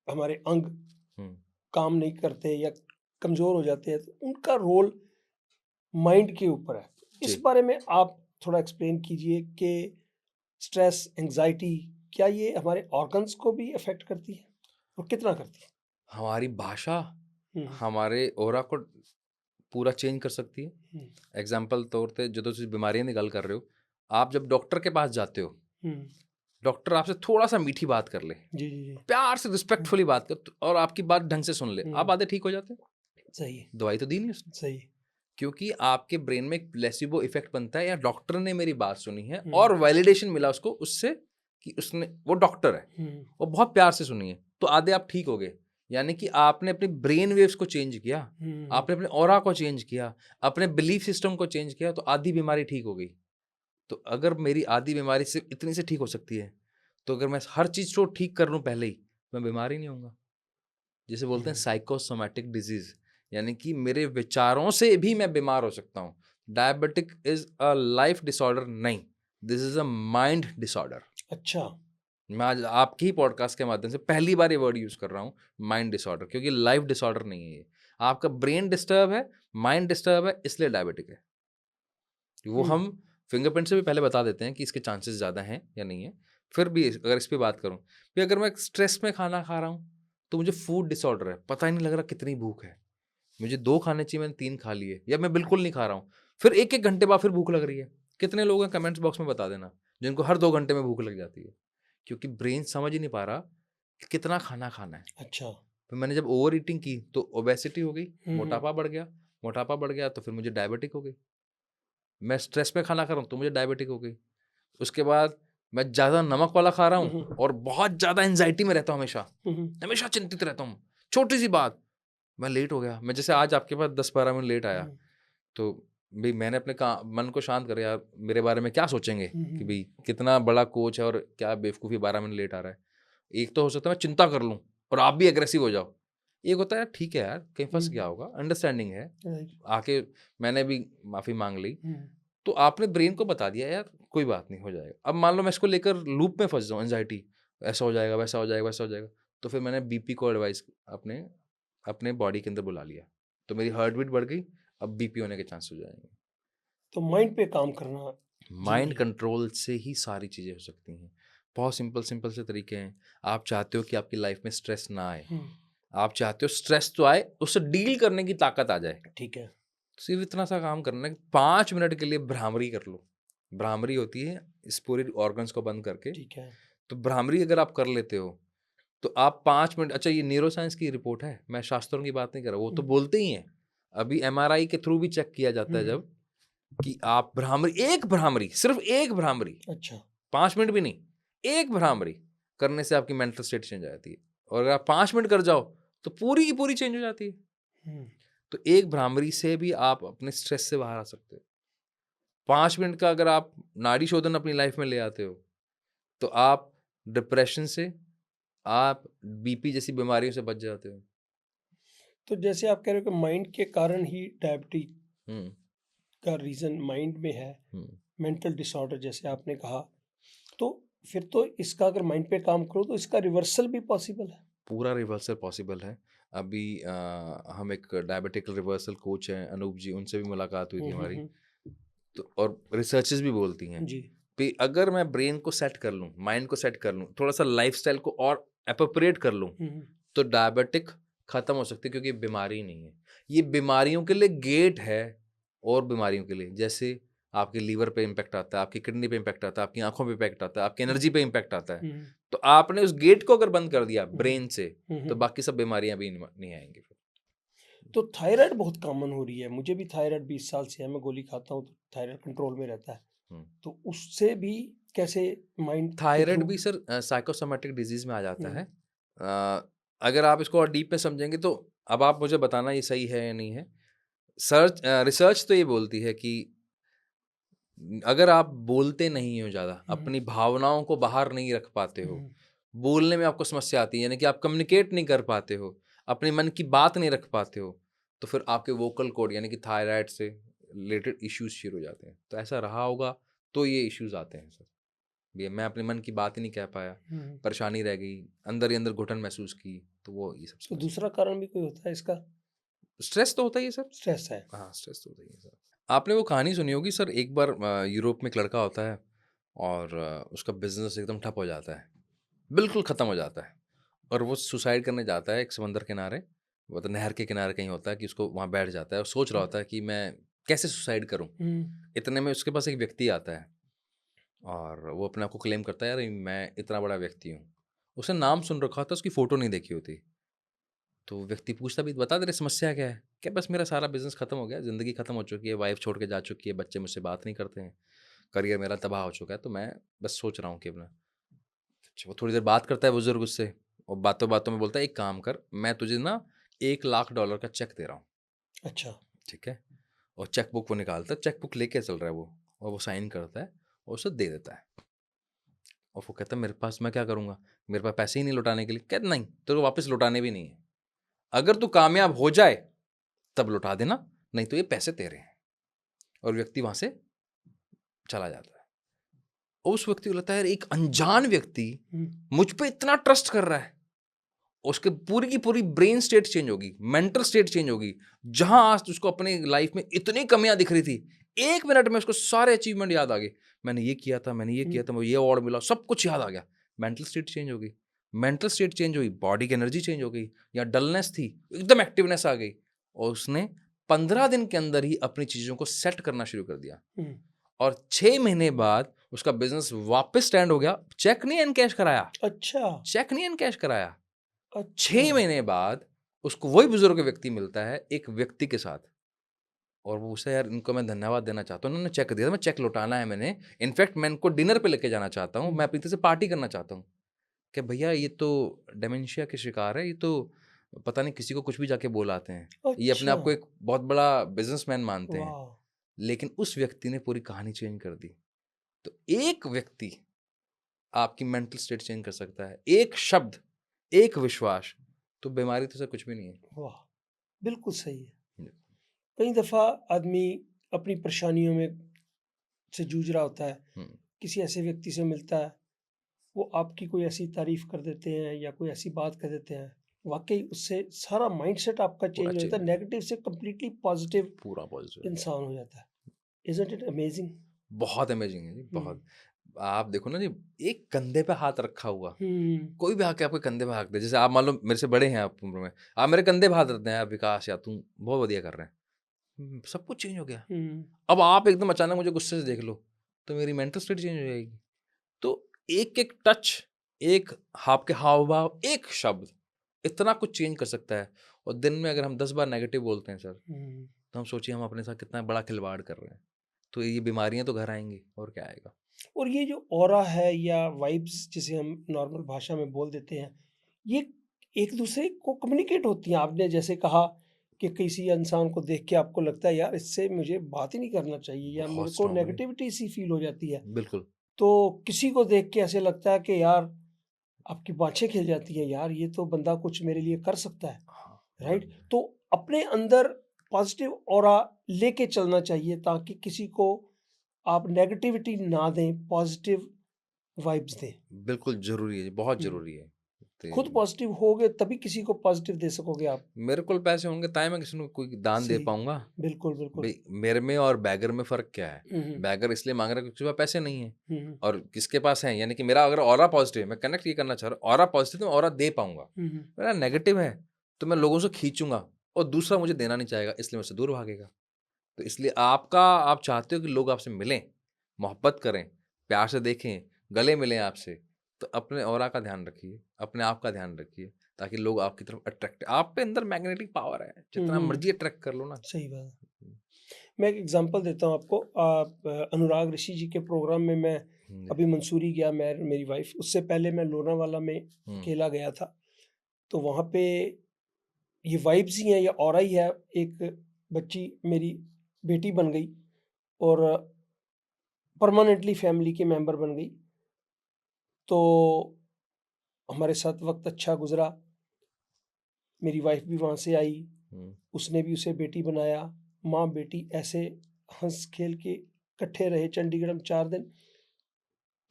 हमारे अंग काम नहीं करते या कमज़ोर हो जाते हैं, तो उनका रोल माइंड के ऊपर है। इस जी। बारे में आप थोड़ा एक्सप्लेन कीजिए कि स्ट्रेस, एंजाइटी, क्या ये हमारे ऑर्गन्स को भी अफेक्ट करती है और कितना करती है? हमारी भाषा हम्म, हमारे ओरा को पूरा चेंज कर सकती है। हम्म, एग्जाम्पल तौर पे जो तुम बीमारियां की गल कर रहे हो, आप जब डॉक्टर के पास जाते हो, हम्म, डॉक्टर आपसे थोड़ा सा मीठी बात कर ले, जी जी जी, प्यार से रिस्पेक्टफुली बात कर, और आपकी बात ढंग से सुन ले, आप आधे ठीक हो जाते हैं। सही है, दवाई तो दी नहीं उसने, सही है। क्योंकि आपके ब्रेन में एक प्लेसिबो इफेक्ट बनता है, या डॉक्टर ने मेरी बात सुनी है हम्म, और वैलिडेशन मिला उसको उससे कि उसने, वो डॉक्टर है, हम्म, वो बहुत प्यार से सुनी है, तो आधे आप ठीक हो गए। यानी कि आपने अपनी ब्रेन वेव्स को चेंज किया, आपने अपने ऑरा को चेंज किया, अपने बिलीफ सिस्टम को चेंज किया, तो आधी बीमारी ठीक हो गई। तो अगर मेरी आधी बीमारी से इतनी से ठीक हो सकती है, तो अगर मैं हर चीज को ठीक कर लूं पहले ही, मैं बीमार ही नहीं होऊंगा। जिसे बोलते हैं साइकोसोमैटिक डिजीज, यानी कि मेरे विचारों से भी मैं बीमार हो सकता हूँ। Diabetic is a life disorder नहीं, this is a mind disorder. अच्छा, मैं आज आपके ही पॉडकास्ट के माध्यम से पहली बार ये वर्ड यूज कर रहा हूँ, माइंड डिसऑर्डर, क्योंकि लाइफ डिसऑर्डर नहीं है ये। आपका ब्रेन डिस्टर्ब है, माइंड डिस्टर्ब है, इसलिए डायबिटिक है। वो हम फिंगरप्रिंट से भी पहले बता देते हैं कि इसके चांसेस ज़्यादा हैं या नहीं है। फिर भी अगर इस पर बात करूँ, कि अगर मैं स्ट्रेस में खाना खा रहा हूँ तो मुझे फूड डिसऑर्डर है, पता ही नहीं लग रहा कितनी भूख है, मुझे 2 खाने चाहिए, मैंने 3 खा लिए, या मैं बिल्कुल नहीं खा रहा हूँ, फिर 1-1 घंटे बाद फिर भूख लग रही है। कितने लोग हैं कमेंट्स बॉक्स में बता देना जिनको हर 2 घंटे में भूख लग जाती है, क्योंकि ब्रेन समझ ही नहीं पा रहा कि कितना खाना खाना है। अच्छा, फिर मैंने जब ओवर ईटिंग की तो ओबेसिटी हो गई, मोटापा बढ़ गया, मोटापा बढ़ गया तो फिर मुझे डायबिटिक हो गई। मैं स्ट्रेस में खाना खा रहा हूँ तो मुझे डायबिटिक हो गई। उसके बाद मैं ज़्यादा नमक वाला खा रहा हूँ हम्म, और बहुत ज़्यादा एंजाइटी में रहता हूँ, हमेशा हम्म, हमेशा चिंतित रहता हूँ। छोटी सी बात, मैं लेट हो गया, मैं जैसे आज आपके पास 10-12 मिनट लेट आया, हम्म, तो भाई मैंने अपने मन को शांत कर, यार मेरे बारे में क्या सोचेंगे कि हम्म, भाई कितना बड़ा कोच है और क्या बेवकूफ़ी 12 मिनट लेट आ रहा है। एक तो हो सकता है मैं चिंता कर लूँ और आप भी एग्रेसिव हो जाओ। एक होता है यार ठीक है यार, कहीं फंस गया होगा, अंडरस्टैंडिंग है, राइट, आके मैंने भी माफ़ी मांग ली, हम्म, तो आपने ब्रेन को बता दिया यार कोई बात नहीं, हो जाएगा। अब मान लो मैं इसको लेकर लूप में फंस जाऊँ, एंजाइटी, ऐसा हो जाएगा, वैसा हो जाएगा, वैसा हो जाएगा, तो फिर मैंने बीपी को एडवाइस अपने अपने बॉडी के अंदर बुला लिया, तो मेरी हार्ट बीट बढ़ गई, अब बीपी होने के चांस हो जाएंगे। तो माइंड पे काम करना माइंड जरूरी है। कंट्रोल से ही सारी चीज़ें हो सकती हैं। बहुत सिंपल सिंपल से तरीके हैं। आप चाहते हो कि आपकी लाइफ में स्ट्रेस ना आए, हम्म, आप चाहते हो स्ट्रेस तो आए, उससे डील करने की ताकत आ जाए, ठीक है, सिर्फ इतना सा काम करना है कि 5 मिनट के लिए भ्रामरी कर लो। भ्रामरी होती है इस पूरे ऑर्गन्स को बंद करके। ठीक है, तो भ्रामरी अगर आप कर लेते हो तो आप 5 मिनट, अच्छा ये न्यूरो साइंस की रिपोर्ट है, मैं शास्त्रों की बात नहीं कर रहा, वो तो हम्म, बोलते ही हैं। अभी एमआरआई के थ्रू भी चेक किया जाता है हम्म, जब, कि आप भ्रामरी सिर्फ एक भ्रामरी, अच्छा, 5 मिनट भी नहीं, एक भ्रामरी करने से आपकी मेंटल स्टेट चेंज हो जाती है। और अगर आप 5 मिनट कर जाओ तो पूरी की पूरी चेंज हो जाती है। हम्म, तो एक भ्रामरी से भी आप अपने स्ट्रेस से बाहर आ सकते हो। 5 मिनट का अगर आप नाड़ी शोधन अपनी लाइफ में ले आते हो तो आप डिप्रेशन से, आप बीपी जैसी बीमारियों से बच जाते हो। तो जैसे आप कह रहे हो कि माइंड के कारण ही डायबिटीज हम्म का रीजन माइंड में है, हम्म मेंटल डिसऑर्डर जैसे आपने कहा, तो फिर तो इसका अगर माइंड पे काम करो तो इसका रिवर्सल भी पॉसिबल है। पूरा रिवर्सल पॉसिबल है। अभी हम एक डायबिटिक रिवर्सल कोच हैं अनूप जी, उनसे भी मुलाकात हुई थी हमारी। तो और रिसर्चेस भी बोलती हैं जी, कि अगर मैं ब्रेन को सेट कर लूँ, माइंड को सेट कर लूँ, थोड़ा सा लाइफस्टाइल को और एप्रोप्रिएट कर लूँ, तो डायबिटिक खत्म हो सकती है, क्योंकि ये बीमारी नहीं है। ये बीमारियों के लिए गेट है, और बीमारियों के लिए, जैसे आपके लीवर पे इम्पैक्ट आता है, आपकी किडनी पे इम्पैक्ट आता है, आपकी आंखों पे इम्पैक्ट आता है, आपकी एनर्जी पे इम्पैक्ट आता है। तो आपने उस गेट को अगर बंद कर दिया ब्रेन से, तो बाकी सब बीमारियां भी नहीं आएंगी फिर। तो थायराइड बहुत कॉमन हो रही है, मुझे भी थायराइड 20 साल से है, मैं गोली खाता हूँ तो थायराइड कंट्रोल में रहता है, हम्म। तो उससे भी कैसे माइंड के थायराइड थ्रू। भी सर साइकोसोमेटिक डिजीज में आ जाता है। अगर आप इसको और डीप में समझेंगे तो, अब आप मुझे बताना ये सही है या नहीं है। रिसर्च तो ये बोलती है कि अगर आप बोलते नहीं हो ज़्यादा, अपनी भावनाओं को बाहर नहीं रख पाते हो, बोलने में आपको समस्या आती है, यानी कि आप कम्युनिकेट नहीं कर पाते हो, अपने मन की बात नहीं रख पाते हो, तो फिर आपके वोकल कॉर्ड यानी कि थायराइड से रिलेटेड इश्यूज शुरू हो जाते हैं। तो ऐसा रहा होगा तो ये इश्यूज आते हैं सर। भैया मैं अपने मन की बात ही नहीं कह पाया, परेशानी रह गई, अंदर ही अंदर घुटन महसूस की, तो वो ये सब तो समस्या। दूसरा कारण भी कोई होता है इसका? स्ट्रेस तो होता ही है सर। स्ट्रेस है। हाँ, स्ट्रेस तो होता ही है सर। आपने वो कहानी सुनी होगी सर, एक बार यूरोप में एक लड़का होता है और उसका बिजनेस एकदम ठप हो जाता है, बिल्कुल ख़त्म हो जाता है, और वो सुसाइड करने जाता है एक समंदर किनारे, वो तो नहर के किनारे कहीं होता है, कि उसको वहाँ बैठ जाता है और सोच रहा होता है कि मैं कैसे सुसाइड करूँ। इतने में उसके पास एक व्यक्ति आता है और वो अपने आप को क्लेम करता है, यार मैं इतना बड़ा व्यक्ति हूँ। उसने नाम सुन रखा था, उसकी फ़ोटो नहीं देखी होती। तो व्यक्ति पूछता भी, बता तेरी समस्या क्या है? क्या बस मेरा सारा बिज़नेस ख़त्म हो गया, ज़िंदगी ख़त्म हो चुकी है, वाइफ़ छोड़ के जा चुकी है, बच्चे मुझसे बात नहीं करते हैं, करियर मेरा तबाह हो चुका है, तो मैं बस सोच रहा हूँ कि अपना। अच्छा, वो थोड़ी देर बात करता है बुज़ुर्ग उससे, और बातों-बातों में बोलता है, एक काम कर, मैं तुझे ना $1,00,000 का चेक दे रहा हूँ, अच्छा। ठीक है? और चेक बुक वो निकालता है, चेक बुक लेके चल रहा है वो, और वो साइन करता है और उसे दे देता है। और वो कहता है, मेरे पास मैं क्या करूँगा? मेरे पास पैसे ही नहीं लौटाने के लिए। कहता नहीं, तेरे को वापस लौटाने भी नहीं है। अगर तू कामयाब हो जाए तब लौटा देना, नहीं तो ये पैसे तेरे हैं। और व्यक्ति वहाँ से चला जाता है। और उस व्यक्ति को लगता है, यार एक अनजान व्यक्ति मुझ पे इतना ट्रस्ट कर रहा है। उसके पूरी की पूरी ब्रेन स्टेट चेंज होगी, मेंटल स्टेट चेंज होगी। जहां आज उसको अपनी लाइफ में इतनी कमियां दिख रही थी, 1 मिनट में उसको सारे अचीवमेंट याद आ गए। मैंने ये किया था, मैंने ये किया था, मुझे ये अवार्ड मिला, सब कुछ याद आ गया। मेंटल स्टेट चेंज होगी, मेंटल स्टेट चेंज हुई, बॉडी की एनर्जी चेंज हो गई। या डलनेस थी, एकदम एक्टिवनेस आ गई। और उसने 15 दिन के अंदर ही अपनी चीजों को सेट करना शुरू कर दिया। और 6 महीने बाद उसका बिजनेस वापस स्टैंड हो गया। चेक नहीं एनकैश कराया, अच्छा, चेक नहीं एनकैश कराया। अच्छा। 6 महीने बाद उसको वही बुजुर्ग व्यक्ति मिलता है एक व्यक्ति के साथ, और वो उससे यार इनको मैं धन्यवाद देना चाहता हूँ, उन्होंने चेक दिया था, मैं चेक लौटाना है मैंने, इनफैक्ट मैं इनको डिनर पे लेके जाना चाहता हूँ, मैं अपनी तरफ से पार्टी करना चाहता हूँ कि भैया ये तो डेमेंशिया के शिकार है, ये तो पता नहीं किसी को कुछ भी जाके बोलाते हैं, ये अपने अच्छा, आप को एक बहुत बड़ा बिजनेसमैन मानते हैं, वाह! लेकिन उस व्यक्ति ने पूरी कहानी चेंज कर दी। तो एक व्यक्ति आपकी मेंटल स्टेट चेंज कर सकता है, एक शब्द, एक विश्वास, तो बीमारी तो सर कुछ भी नहीं है। वाह! बिल्कुल सही है। जी। कई दफ़ा आदमी अपनी परेशानियों में से जूझ रहा होता है, हम्म, किसी ऐसे व्यक्ति से मिलता है, वो आपकी कोई ऐसी तारीफ़ कर देते हैं या कोई ऐसी बात कर देते हैं, वाक़ई उससे सारा माइंडसेट आपका पूरा चेंज हो चेंज जाता हो है, जाए, नेगेटिव से कंप्लीटली पॉज़िटिव पूरा पॉजिटिव। इंसान हो जाता है। Isn't it amazing? बहुत अमेजिंग है जी, हुँ, बहुत। आप देखो ना जी, एक कंधे पे हाथ रखा हुआ, हुँ, कोई भी आके आपके कंधे पे हाथ दे, जैसे आप मान लो मेरे से बड़े हैं आप उम्र में, आप मेरे कंधे पे हाथ रखते हैं, "यार विकास यार तुम बहुत बढ़िया कर रहे हैं।" सब कुछ चेंज हो गया। हुँ, अब आप एकदम अचानक मुझे गुस्से से देख लो, तो मेरी मेंटल स्टेट चेंज हो जाएगी। तो एक-एक टच, एक आपके हाव-भाव, एक शब्द इतना कुछ चेंज कर सकता है। और दिन में अगर हम 10 बार नेगेटिव बोलते हैं सर, हुँ। तो हम सोचिए हम अपने साथ कितना बड़ा खिलवाड़ कर रहे हैं। तो ये बीमारियाँ तो घर आएँगी और क्या आएगा। और ये जो ऑरा है या वाइब्स जिसे हम नॉर्मल भाषा में बोल देते हैं, ये एक दूसरे को कम्युनिकेट होती हैं। आपने जैसे कहा कि किसी इंसान को देख के आपको लगता है यार इससे मुझे बात ही नहीं करना चाहिए या मेरे बहुत को स्ट्रॉन्गली, नेगेटिविटी सी फील हो जाती है। बिल्कुल। तो किसी को देख के ऐसे लगता है कि यार आपकी बाँछें खिल जाती हैं, यार ये तो बंदा कुछ मेरे लिए कर सकता है, हाँ, राइट? तो अपने अंदर पॉजिटिव ऑरा लेके चलना चाहिए ताकि किसी को आप नेगेटिविटी ना दें, पॉजिटिव वाइब्स दें। बिल्कुल ज़रूरी है, बहुत हुँ। ज़रूरी है। खुद तो पॉजिटिव होगे तभी किसी को पॉजिटिव दे सकोगे आप। मेरे कुल पैसे होंगे ताई मैं किसी को कोई दान दे सही। पाऊँगा। बिल्कुल, बिल्कुल। भई मेरे में और बैगर में फ़र्क क्या है? हुँ, हुँ। बैगर इसलिए माँग रहा है क्योंकि उसके पास पैसे नहीं हैं, हुँ, हुँ। और किसके पास हैं? यानी कि मेरा अगर ऑरा पॉज़िटिव है, मैं कनेक्ट ये करना चाह रहा हूँ, ऑरा पॉज़िटिव तो मैं ऑरा दे पाऊँगा। हुँ, हुँ। मेरा नेगेटिव है, तो मैं लोगों से खींचूँगा और दूसरा मुझे देना नहीं चाहेगा, इसलिए मुझसे दूर भागेगा। तो इसलिए आप चाहते हो कि लोग आपसे मिलें, मोहब्बत करें, प्यार से देखें, गले मिलें आपसे, तो अपने ऑरा का ध्यान रखिए, अपने आप का ध्यान रखिए, ताकि लोग आपकी तरफ अट्रैक्ट, आप पे अंदर मैग्नेटिक पावर है, हुँ, जितना हुँ। मर्ज़ी अट्रैक्ट कर लो ना। सही बात है। मैं एक एग्ज़ाम्पल देता हूँ आपको। अनुराग ऋषि जी के प्रोग्राम में मैं जी। अभी मंसूरी गया, मैं और मेरी वाइफ़। उससे पहले मैं लोनावाला में हुँ, अकेला गया था। तो वहाँ पे ये वाइब्स ही हैं, ये ऑरा ही है। एक बच्ची मेरी बेटी बन गई और परमानेंटली फैमिली के मेंबर बन गई। तो हमारे साथ वक़्त अच्छा गुज़रा। मेरी वाइफ़ भी वहाँ से आई, हुँ, उसने भी उसे बेटी बनाया। माँ-बेटी ऐसे हँस-खेल के इकट्ठे रहे चंडीगढ़ में 4 दिन।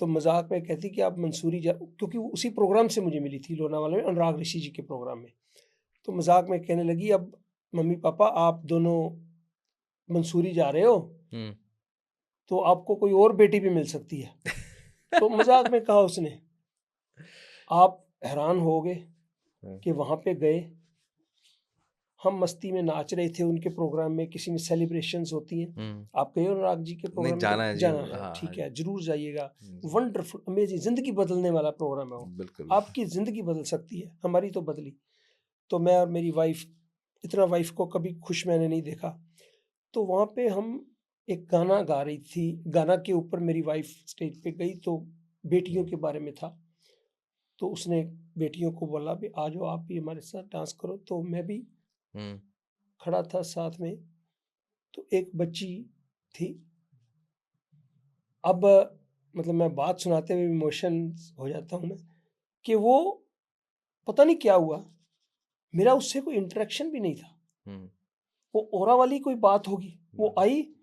तो मज़ाक में कहती कि आप मंसूरी जा, क्योंकि वो उसी प्रोग्राम से मुझे मिली थी लोनावाला में, अनुराग ऋषि जी के प्रोग्राम में। तो मज़ाक में कहने लगी, अब मम्मी-पापा आप दोनों मंसूरी जा रहे हो, हुँ। तो आपको कोई और बेटी भी मिल सकती है। तो मज़ाक में कहा उसने। आप हैरान होगे हुँ, कि वहाँ पे गए, हम मस्ती में नाच रहे थे उनके प्रोग्राम में, किसी में सेलिब्रेशंस होती हैं। हुँ। आप गए हो अनुराग जी के नहीं प्रोग्राम में जाना कभी? है जी, जाना है, हाँ, हाँ ठीक जी। है, ज़रूर जाइएगा। जी, वंडरफुल, अमेज़िंग, ज़िंदगी बदलने वाला प्रोग्राम है वो। बिल्कुल। आपकी ज़िंदगी बदल सकती है, हमारी तो बदली। तो मैं और मेरी वाइफ़, इतना वाइफ़ को कभी खुश मैंने नहीं देखा। तो वहाँ पे हम एक गाना गा रही थी, गाना के ऊपर मेरी वाइफ़ स्टेज पे गई तो बेटियों हुँ, के बारे में था। तो उसने बेटियों को बोला भी आ जाओ आप भी हमारे साथ डांस करो, तो मैं भी हुँ, खड़ा था साथ में। तो एक बच्ची थी। अब मतलब मैं बात सुनाते हुए इमोशंस हो जाता हूँ मैं, कि वो पता नहीं क्या हुआ, मेरा उससे कोई इंटरेक्शन भी नहीं था। हुँ, वो ऑरा वाली कोई बात होगी, वो बस। आई,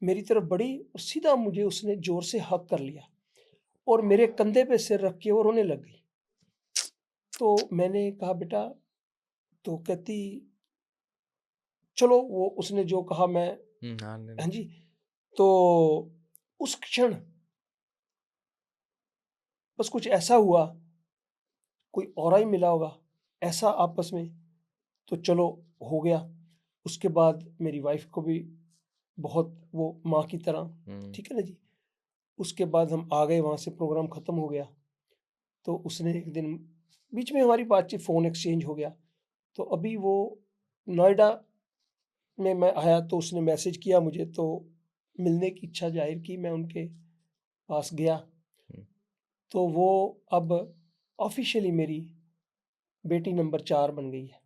मेरी तरफ बढ़ी और सीधा मुझे उसने ज़ोर से हग कर लिया और मेरे कंधे पे सिर रख के वो रोने लग गई। तो मैंने कहा बेटा, तो कहती चलो वो उसने जो कहा मैं, हुँ, हाँ, नहीं, हाँ नहीं। जी। तो उस क्षण बस कुछ ऐसा हुआ, कोई ऑरा ही मिला होगा, ऐसा आपस में। तो चलो हो गया। उसके बाद मेरी वाइफ़ को भी बहुत वो माँ की तरह, हुँ, ठीक है ना जी? उसके बाद हम आ गए वहाँ से, प्रोग्राम ख़त्म हो गया। तो उसने एक दिन बीच में हमारी बातचीत, फ़ोन एक्सचेंज हो गया। तो अभी वो नोएडा में मैं आया तो उसने मैसेज किया मुझे, तो मिलने की इच्छा जाहिर की, मैं उनके पास गया। तो वो अब ऑफिशियली मेरी बेटी नंबर 4 बन गई है।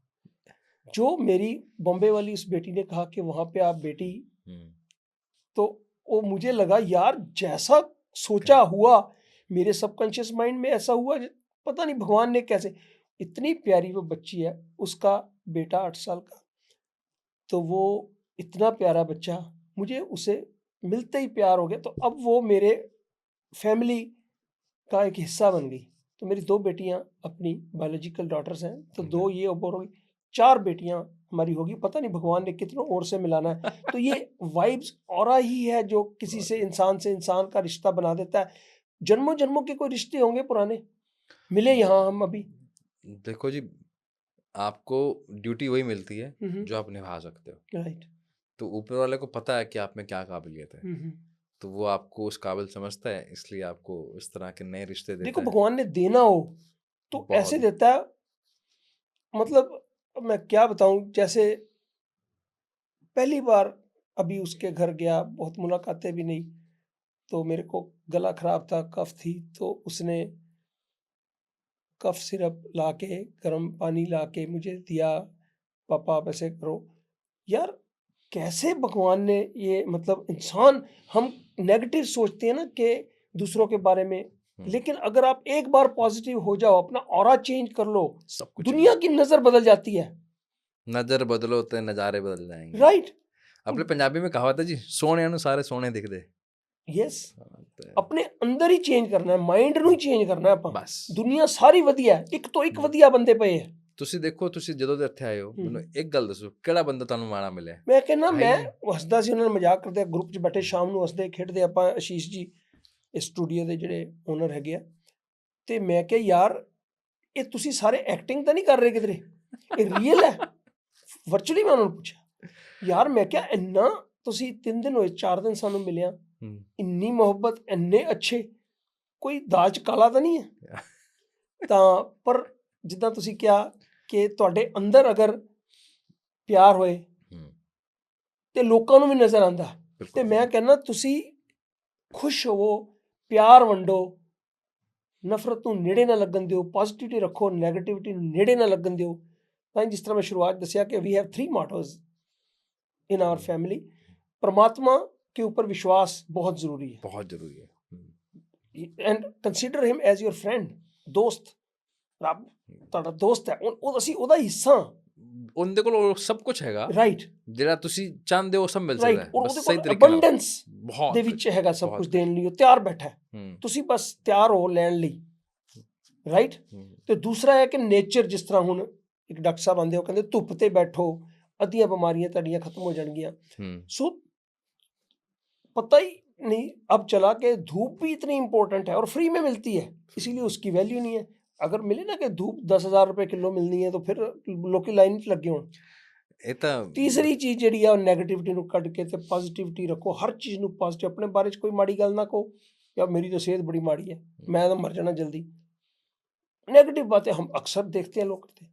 जो मेरी बॉम्बे वाली उस बेटी ने कहा कि वहाँ पे आप बेटी, तो वो मुझे लगा यार जैसा सोचा हुआ, मेरे सबकॉन्शियस माइंड में ऐसा हुआ, पता नहीं भगवान ने कैसे। इतनी प्यारी वो बच्ची है, उसका बेटा 8 साल का, तो वो इतना प्यारा बच्चा, मुझे उसे मिलते ही प्यार हो गया। तो अब वो मेरे फैमिली का एक हिस्सा बन गई। तो मेरी 2 बेटियां अपनी बायोलॉजिकल डॉटर्स हैं, तो 2 ये और होगी, 4 बेटियां हमारी होगी। पता नहीं भगवान ने कितनों और से मिलाना है। तो ये वाइब्स ऑरा ही है जो किसी से इंसान का रिश्ता बना देता है। जन्मों जन्मों के कोई रिश्ते होंगे पुराने, मिले यहाँ हम अभी। देखो जी, आपको ड्यूटी वही मिलती है जो आप निभा सकते हो। राइट। तो ऊपर वाले को पता है कि आप में क्या काबिलियत है, तो वो आपको उस काबिल समझता है, इसलिए आपको इस तरह के नए रिश्ते देता देखो है। भगवान ने देना हो तो बहुत ऐसे देता है, मतलब मैं क्या बताऊं। जैसे पहली बार अभी उसके घर गया, बहुत मुलाकातें भी नहीं, तो मेरे को गला खराब था, कफ थी, तो उसने कफ सिरप लाके, गर्म पानी लाके मुझे दिया, पापा आप ऐसे करो। यार कैसे भगवान ने ये, मतलब इंसान, हम नेगेटिव सोचते हैं ना कि दूसरों के बारे में, लेकिन अगर आप एक बार पॉजिटिव हो जाओ, अपना ऑरा चेंज कर लो, सब कुछ दुनिया की नजर बदल जाती है। नजर बदलो तो नजारे बदल जाएंगे। राइट। अपने पंजाबी में कहावत है जी, सोने अनुसारे सोने दिख दे। यस, अपने अंदर ही चेंज करना है, माइंड ਨੂੰ ਹੀ ਚੇਂਜ ਕਰਨਾ ਆਪਾਂ। ਬਸ ਦੁਨੀਆ ਸਾਰੀ ਵਧੀਆ ਹੈ, ਇੱਕ ਤੋਂ ਇੱਕ ਵਧੀਆ ਬੰਦੇ ਪਏ ਹੈ। ਤੁਸੀਂ ਦੇਖੋ, ਤੁਸੀਂ ਜਦੋਂ ਦੇ ਇੱਥੇ ਆਏ ਹੋ, ਮੈਨੂੰ ਇੱਕ ਗੱਲ ਦੱਸੋ, ਕਿਹੜਾ ਬੰਦਾ ਤੁਹਾਨੂੰ ਮਾੜਾ ਮਿਲਿਆ? ਮੈਂ ਕਹਿੰਦਾ, ਮੈਂ ਹੱਸਦਾ ਸੀ, ਉਹਨਾਂ ਨਾਲ ਮਜ਼ਾਕ ਕਰਦੇ, ਗਰੁੱਪ 'ਚ ਬੈਠੇ ਸ਼ਾਮ ਨੂੰ ਹੱਸਦੇ ਖੇਡਦੇ ਆਪਾਂ, ਆਸ਼ੀਸ਼ ਜੀ ਇਸ ਸਟੂਡੀਓ ਦੇ ਜਿਹੜੇ ਓਨਰ ਹੈਗੇ ਆ, ਤੇ ਮੈਂ ਕਿਹਾ ਯਾਰ ਇਹ ਤੁਸੀਂ ਸਾਰੇ ਐਕਟਿੰਗ ਤਾਂ ਨਹੀਂ ਕਰ ਰਹੇ ਕਿਧਰੇ, ਇਹ ਰੀਅਲ ਹੈ? ਵਰਚੁਅਲੀ ਮੈਂ ਉਹਨਾਂ ਨੂੰ ਪੁੱਛਿਆ, ਯਾਰ ਮੈਂ ਕਿਹਾ ਇੰਨਾ ਤੁਸੀਂ 3 ਦਿਨ ਹੋਏ, 4 ਦਿਨ ਸਾਨੂੰ ਮਿਲਿਆ, ਇੰਨੀ ਮੁਹੱਬਤ, ਇੰਨੇ ਅੱਛੇ, ਕੋਈ ਦਾਜ ਕਾਲਾ ਤਾਂ ਨਹੀਂ ਹੈ? ਤਾਂ ਪਰ ਜਿੱਦਾਂ ਤੁਸੀਂ ਕਿਹਾ ਕਿ ਤੁਹਾਡੇ ਅੰਦਰ ਅਗਰ ਪਿਆਰ ਹੋਏ ਤੇ ਲੋਕਾਂ ਨੂੰ ਵੀ ਨਜ਼ਰ ਆਉਂਦਾ, ਤੇ ਮੈਂ ਕਹਿੰਦਾ ਤੁਸੀਂ ਖੁਸ਼ ਹੋਵੋ, ਪਿਆਰ ਵੰਡੋ, ਨਫ਼ਰਤ ਨੂੰ ਨੇੜੇ ਨਾ ਲੱਗਣ ਦਿਓ, ਪੋਜ਼ਿਟਿਵਿਟੀ ਰੱਖੋ, ਨੈਗੇਟਿਵਿਟੀ ਨੂੰ ਨੇੜੇ ਨਾ ਲੱਗਣ ਦਿਓ। ਤਾਂ ਜਿਸ ਤਰ੍ਹਾਂ ਮੈਂ ਸ਼ੁਰੂਆਤ ਦੱਸਿਆ ਕਿ we have 3 mottos in our family. परमात्मा के ऊपर विश्वास बहुत जरूरी है, बहुत जरूरी है। And consider him as your friend, दोस्त। रब ਤੁਹਾਡਾ ਦੋਸਤ ਹੈ, ਉਹ ਅਸੀਂ ਉਹਦਾ ਹਿੱਸਾ। ਉਹਦੇ ਕੋਲ ਸਭ ਕੁਝ ਹੈਗਾ, ਰਾਈਟ, ਜਿਹੜਾ ਤੁਸੀਂ ਚਾਹੁੰਦੇ ਹੋ ਸਭ ਮਿਲ ਸਕਦਾ ਹੈ, ਬਸ ਸਹੀ ਤਰੀਕੇ ਨਾਲ। ਅਬੰਡੈਂਸ ਦੇ ਵਿੱਚ ਹੈਗਾ ਸਭ ਕੁਝ ਦੇਣ ਲਈ, ਉਹ ਤਿਆਰ ਬੈਠਾ ਹੈ, ਤੁਸੀਂ ਬਸ ਤਿਆਰ ਹੋ ਲੈਣ ਲਈ। ਰਾਈਟ। ਤੇ ਦੂਸਰਾ ਹੈ ਕਿ ਨੇਚਰ, ਜਿਸ ਤਰ੍ਹਾਂ ਹੁਣ ਇੱਕ ਡਾਕਟਰ ਸਾਹਿਬ ਆਉਂਦੇ, ਉਹ ਕਹਿੰਦੇ ਧੁੱਪ ਤੇ ਬੈਠੋ, ਅੱਧੀਆਂ ਬਿਮਾਰੀਆਂ ਤੁਹਾਡੀਆਂ ਖਤਮ ਹੋ ਜਾਣਗੀਆਂ। सो पता ही नहीं अब चला कि धूप भी इतनी इंपॉर्टेंट है और फ्री में मिलती है, इसीलिए उसकी वैल्यू नहीं है। अगर मिले ना कि धूप 10,000 रुपए किलो मिलनी है, तो फिर लोग की लाइन च लगे होण। तीसरी चीज जिहड़ी है नैगेटिविटी नूं कढ के ते पॉजिटिविटी रखो, हर चीज़ नूं पॉजिटिव। अपने बारे च कोई माड़ी गल ना कहो, यार मेरी तो सेहत बड़ी माड़ी है, मैं तो मर जाना जल्दी। नेगेटिव बातें हम अक्सर देखते हैं, लोग करते हैं।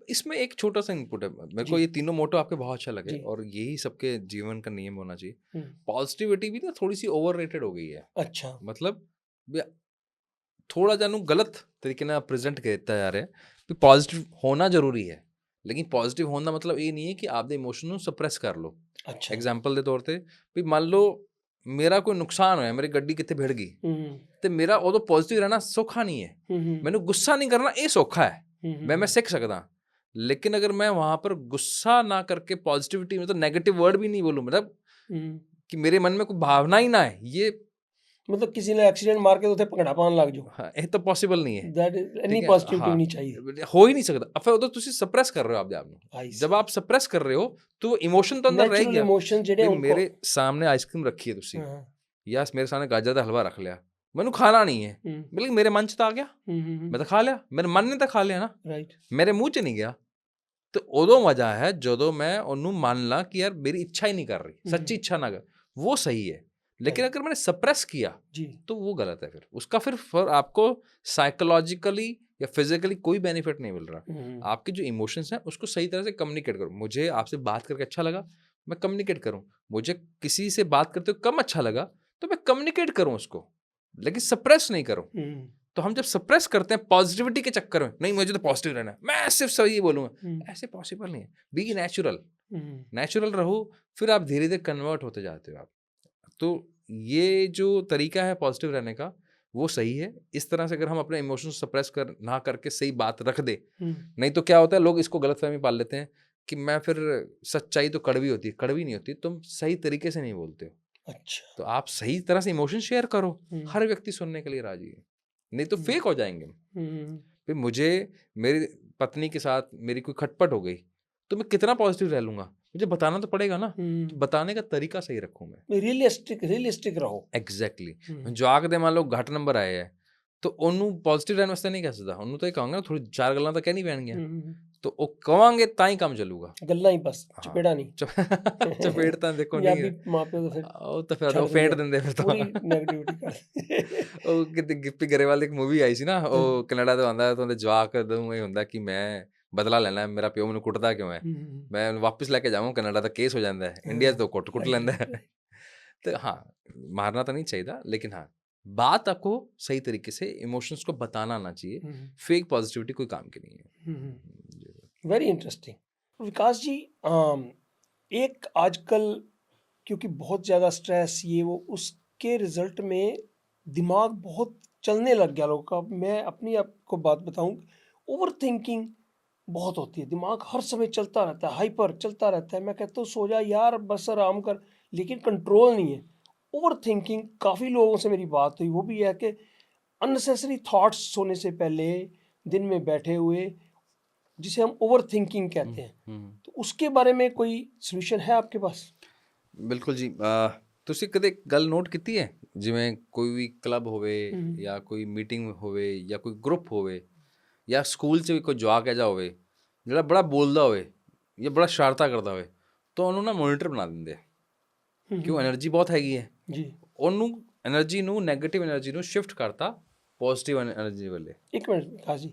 इसमें एक छोटा सा इनपुट है, मेरे को ये तीनों मोटो आपके बहुत अच्छा लगे, और यही सबके जीवन का नियम होना चाहिए। पॉजिटिविटी भी ना थोड़ी सी ओवररेटेड हो गई है। अच्छा, मतलब थोड़ा जानू गलत तरीके से प्रेजेंट करता जा रहे हैं कि पॉजिटिव होना जरूरी है, लेकिन पॉजिटिव होना मतलब ये नहीं है कि आप इमोशन को सप्रेस कर लो। अच्छा, एग्जाम्पल के तौर पर भी मान लो मेरा कोई नुकसान होया, मेरी गड्डी कितने भिड़ गई, तो मेरा उदों पॉजिटिव रहना सौखा नहीं है। मैंने गुस्सा नहीं करना ये सौखा है, मैं सीख सकता। लेकिन अगर मैं वहां पर गुस्सा ना करके पॉजिटिविटी में, तो नेगेटिव वर्ड भी नहीं बोलूं, मतलब कि मेरे मन में कोई भावना ही ना है, ये मतलब किसी ने एक्सीडेंट मार के तो भंगड़ा पान लग जाओ, हाँ, ये तो पॉसिबल नहीं है। दैट एनी पॉजिटिविटी नहीं चाहिए, हो ही नहीं सकता। अब फिर तुसी सप्रेस कर रहे हो आप आप जब आप सप्रेस कर रहे हो तो इमोशन तो अंदर रह गया। इमोशन जेडे मेरे सामने आइसक्रीम रखी है तुसी, या मेरे सामने गाजर का हलवा रख लिया, मैंने खाना नहीं है, बल्कि मेरे मन च तो आ गया, मैं तो खा लिया, मेरे मन ने तो खा लिया ना, राइट, मेरे मुंह च नहीं गया। तो उदों मजा है जो मैं उन्हों मान ला कि यार मेरी इच्छा ही नहीं कर रही, सच्ची इच्छा ना कर, वो सही है। लेकिन अगर मैंने सप्रेस किया तो वो गलत है। फिर उसका फिर आपको साइकोलॉजिकली या फिजिकली कोई बेनिफिट नहीं मिल रहा। आपके जो इमोशंस हैं उसको सही तरह से कम्युनिकेट करो। मुझे आपसे बात करके अच्छा लगा, मैं कम्युनिकेट करूं। मुझे किसी से बात करते हुए कम अच्छा लगा तो मैं कम्युनिकेट करूं उसको, लेकिन सप्रेस नहीं करूं। तो हम जब सप्रेस करते हैं पॉजिटिविटी के चक्कर में, नहीं मुझे तो पॉजिटिव रहना है, मैं सिर्फ सही बोलूंगा, ऐसे पॉसिबल नहीं है। बी नेचुरल, नेचुरल रहो, फिर आप धीरे धीरे कन्वर्ट होते जाते हो आप। तो ये जो तरीका है पॉजिटिव रहने का वो सही है। इस तरह से अगर हम अपने इमोशंस सप्रेस कर ना करके सही बात रख दे, नहीं तो क्या होता है, लोग इसको गलतफहमी पाल लेते हैं कि मैं फिर सच्चाई तो कड़वी होती है। कड़वी नहीं होती, तुम सही तरीके से नहीं बोलते हो। अच्छा। तो आप सही तरह से इमोशन शेयर करो, हर व्यक्ति सुनने के लिए राजी है, नहीं तो फेक हो जाएंगे। फिर मुझे मेरी पत्नी के साथ मेरी कोई खटपट हो गई तो मैं कितना पॉजिटिव रह लूंगा, मुझे बताना तो पड़ेगा ना। तो बताने का तरीका सही रखूं मैं, रियलिस्टिक रहो। एग्जैक्टली। जो आखदे मान लो घट नंबर आए है तो ਉਹਨੂੰ ਪੋਜ਼ਿਟਿਵ ਰਹਿਣ ਵਾਸਤੇ ਨਹੀਂ ਕਹਿ ਸਕਦਾ, ਉਹਨੂੰ ਤਾਂ ਇਹ ਕਹਾਂਗਾ ਥੋੜੀ ਚਾਰ ਗੱਲਾਂ ਤਾਂ ਕਹਿਣੀ ਪੈਣਗੀਆਂ। तो ਉਹ ਕਵਾਂਗੇ ਤਾਂ ਹੀ ਕੰਮ ਚੱਲੂਗਾ। ਗੱਲਾਂ ਹੀ ਬਸ, ਚਪੇੜਾ ਨਹੀਂ। ਚਪੇੜ ਤਾਂ ਦੇਖੋ ਨਹੀਂ ਪੰਜਾਬੀ ਮਾਪਿਓ ਤਾਂ ਫਿਰ ਉਹ ਤਾਂ ਫਿਰ ਉਹ ਫੇਂਟ ਦਿੰਦੇ ਫਿਰ ਤਾਂ ਪੂਰੀ ਨੈਗੇਟਿਵਿਟੀ ਕਰਦੇ। ਉਹ ਕਿਤੇ ਗਿੱਪੀ ਗਰੇਵਾਲ ਦੀ ਇੱਕ ਮੂਵੀ ਆਈ ਸੀ ਨਾ, ਉਹ ਕੈਨੇਡਾ ਤੋਂ ਆਉਂਦਾ ਤਾਂ ਉਹਦੇ ਜਵਾਕ ਨੂੰ ਇਹ ਹੁੰਦਾ ਕਿ ਮੈਂ ਬਦਲਾ ਲੈਣਾ, ਮੇਰਾ ਪਿਓ ਮੈਨੂੰ ਕੁੱਟਦਾ ਕਿਉਂ ਹੈ, ਮੈਂ ਉਹਨੂੰ ਵਾਪਸ ਲੈ ਕੇ ਜਾਵਾਂ। ਕੈਨੇਡਾ ਦਾ ਕੇਸ ਹੋ ਜਾਂਦਾ ਹੈ, ਇੰਡੀਆ 'ਚ ਤਾਂ ਕੁੱਟ ਲੈਂਦਾ ਹੈ। तो हाँ, मारना तो नहीं चाहिए, लेकिन हाँ बात आपको सही तरीके से इमोशंस को बताना आना चाहिए। फेक पॉजिटिविटी कोई काम की नहीं है। Very interesting. विकास जी, एक आजकल क्योंकि बहुत ज़्यादा स्ट्रेस ये वो, उसके रिजल्ट में दिमाग बहुत चलने लग गया लोगों का। मैं अपनी आपको बात बताऊं, ओवर थिंकिंग बहुत होती है, दिमाग हर समय चलता रहता है, हाइपर चलता रहता है। मैं कहता हूँ सो जा यार, बस आराम कर, लेकिन कंट्रोल नहीं है। ओवर थिंकिंग, काफ़ी लोगों से मेरी बात हुई, वो भी है कि अननेसेसरी थॉट्स सोने से पहले दिन में बैठे हुए, जिसे हम ओवर थिंकिंग कहते हैं। तो उसके बारे में कोई सोल्यूशन है आपके पास? बिल्कुल जी। ਤੁਸੀਂ ਕਦੇ ਗੱਲ ਨੋਟ ਕੀਤੀ ਹੈ, ਜਿਵੇਂ ਕੋਈ ਵੀ ਕਲੱਬ ਹੋਵੇ ਜਾਂ ਕੋਈ ਮੀਟਿੰਗ ਹੋਵੇ ਜਾਂ ਕੋਈ ਗਰੁੱਪ ਹੋਵੇ ਜਾਂ ਸਕੂਲ 'ਚ ਵੀ ਕੋਈ ਜਵਾਕ ਐਜਾ ਹੋਵੇ ਜਿਹੜਾ ਬੜਾ ਬੋਲਦਾ ਹੋਵੇ ਜਾਂ ਬੜਾ ਸ਼ਰਾਰਤਾਂ ਕਰਦਾ ਹੋਵੇ, ਤਾਂ ਉਹਨੂੰ ਨਾ ਮੋਨੀਟਰ ਬਣਾ ਦਿੰਦੇ ਆ ਕਿ ਉਹ એનર્ਜੀ ਬਹੁਤ ਹੈਗੀ ਹੈ ਜੀ। ਉਹਨੂੰ એનર્ਜੀ ਨੂੰ, ਨੈਗੇਟਿਵ એનર્ਜੀ ਨੂੰ ਸ਼ਿਫਟ ਕਰਤਾ ਪੋਜ਼ਿਟਿਵ એનર્ਜੀ ਵੱਲੇ। ਇੱਕ ਮਿੰਟ ਵਿਕਾਸ ਜੀ,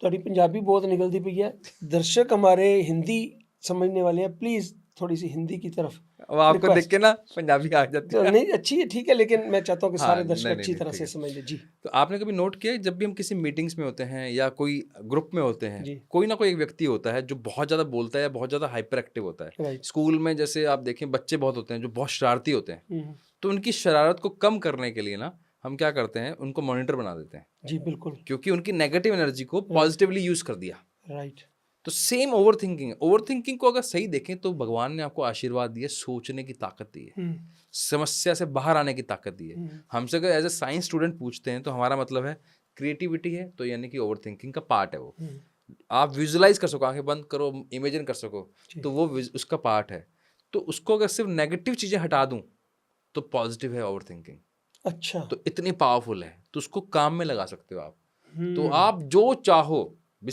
ਤੁਹਾਡੀ ਪੰਜਾਬੀ ਬਹੁਤ ਨਿਕਲਦੀ ਪਈ है। दर्शक हमारे हिंदी समझने वाले हैं, प्लीज़ थोड़ी सी हिंदी की तरफ। अब आपको देख के ना पंजाबी आ जाती है। नहीं, अच्छी है, ठीक है, लेकिन मैं चाहता हूँ कि सारे दर्शक अच्छी तरह से समझ लें। जी। तो आपने कभी नोट किया जब भी हम किसी मीटिंग्स में होते हैं या कोई ग्रुप में होते हैं, कोई ना कोई एक व्यक्ति होता है जो बहुत ज़्यादा बोलता है या बहुत ज़्यादा हाइपर एक्टिव होता है। स्कूल में जैसे आप देखें बच्चे बहुत होते हैं जो बहुत शरारती होते हैं, तो उनकी शरारत को कम करने के लिए ना हम क्या करते हैं, उनको मॉनिटर बना देते हैं। जी बिल्कुल, क्योंकि उनकी नेगेटिव एनर्जी को पॉजिटिवली यूज कर दिया। राइट। तो सेम ओवर थिंकिंग को अगर सही देखें तो भगवान ने आपको आशीर्वाद दिए, सोचने की ताकत दी है, समस्या से बाहर आने की ताकत दी है। हमसे अगर एज ए साइंस स्टूडेंट पूछते हैं तो हमारा मतलब है क्रिएटिविटी है, तो यानी कि ओवर थिंकिंग का पार्ट है वो। आप विजुलाइज कर सको, आंखें बंद करो, इमेजिन कर सको, तो वो उसका पार्ट है। तो उसको अगर सिर्फ नेगेटिव चीज़ें हटा दूं तो पॉजिटिव है ओवर थिंकिंग। अच्छा, तो इतनी पावरफुल है, तो उसको काम में लगा सकते हो आप। तो आप जो चाहो,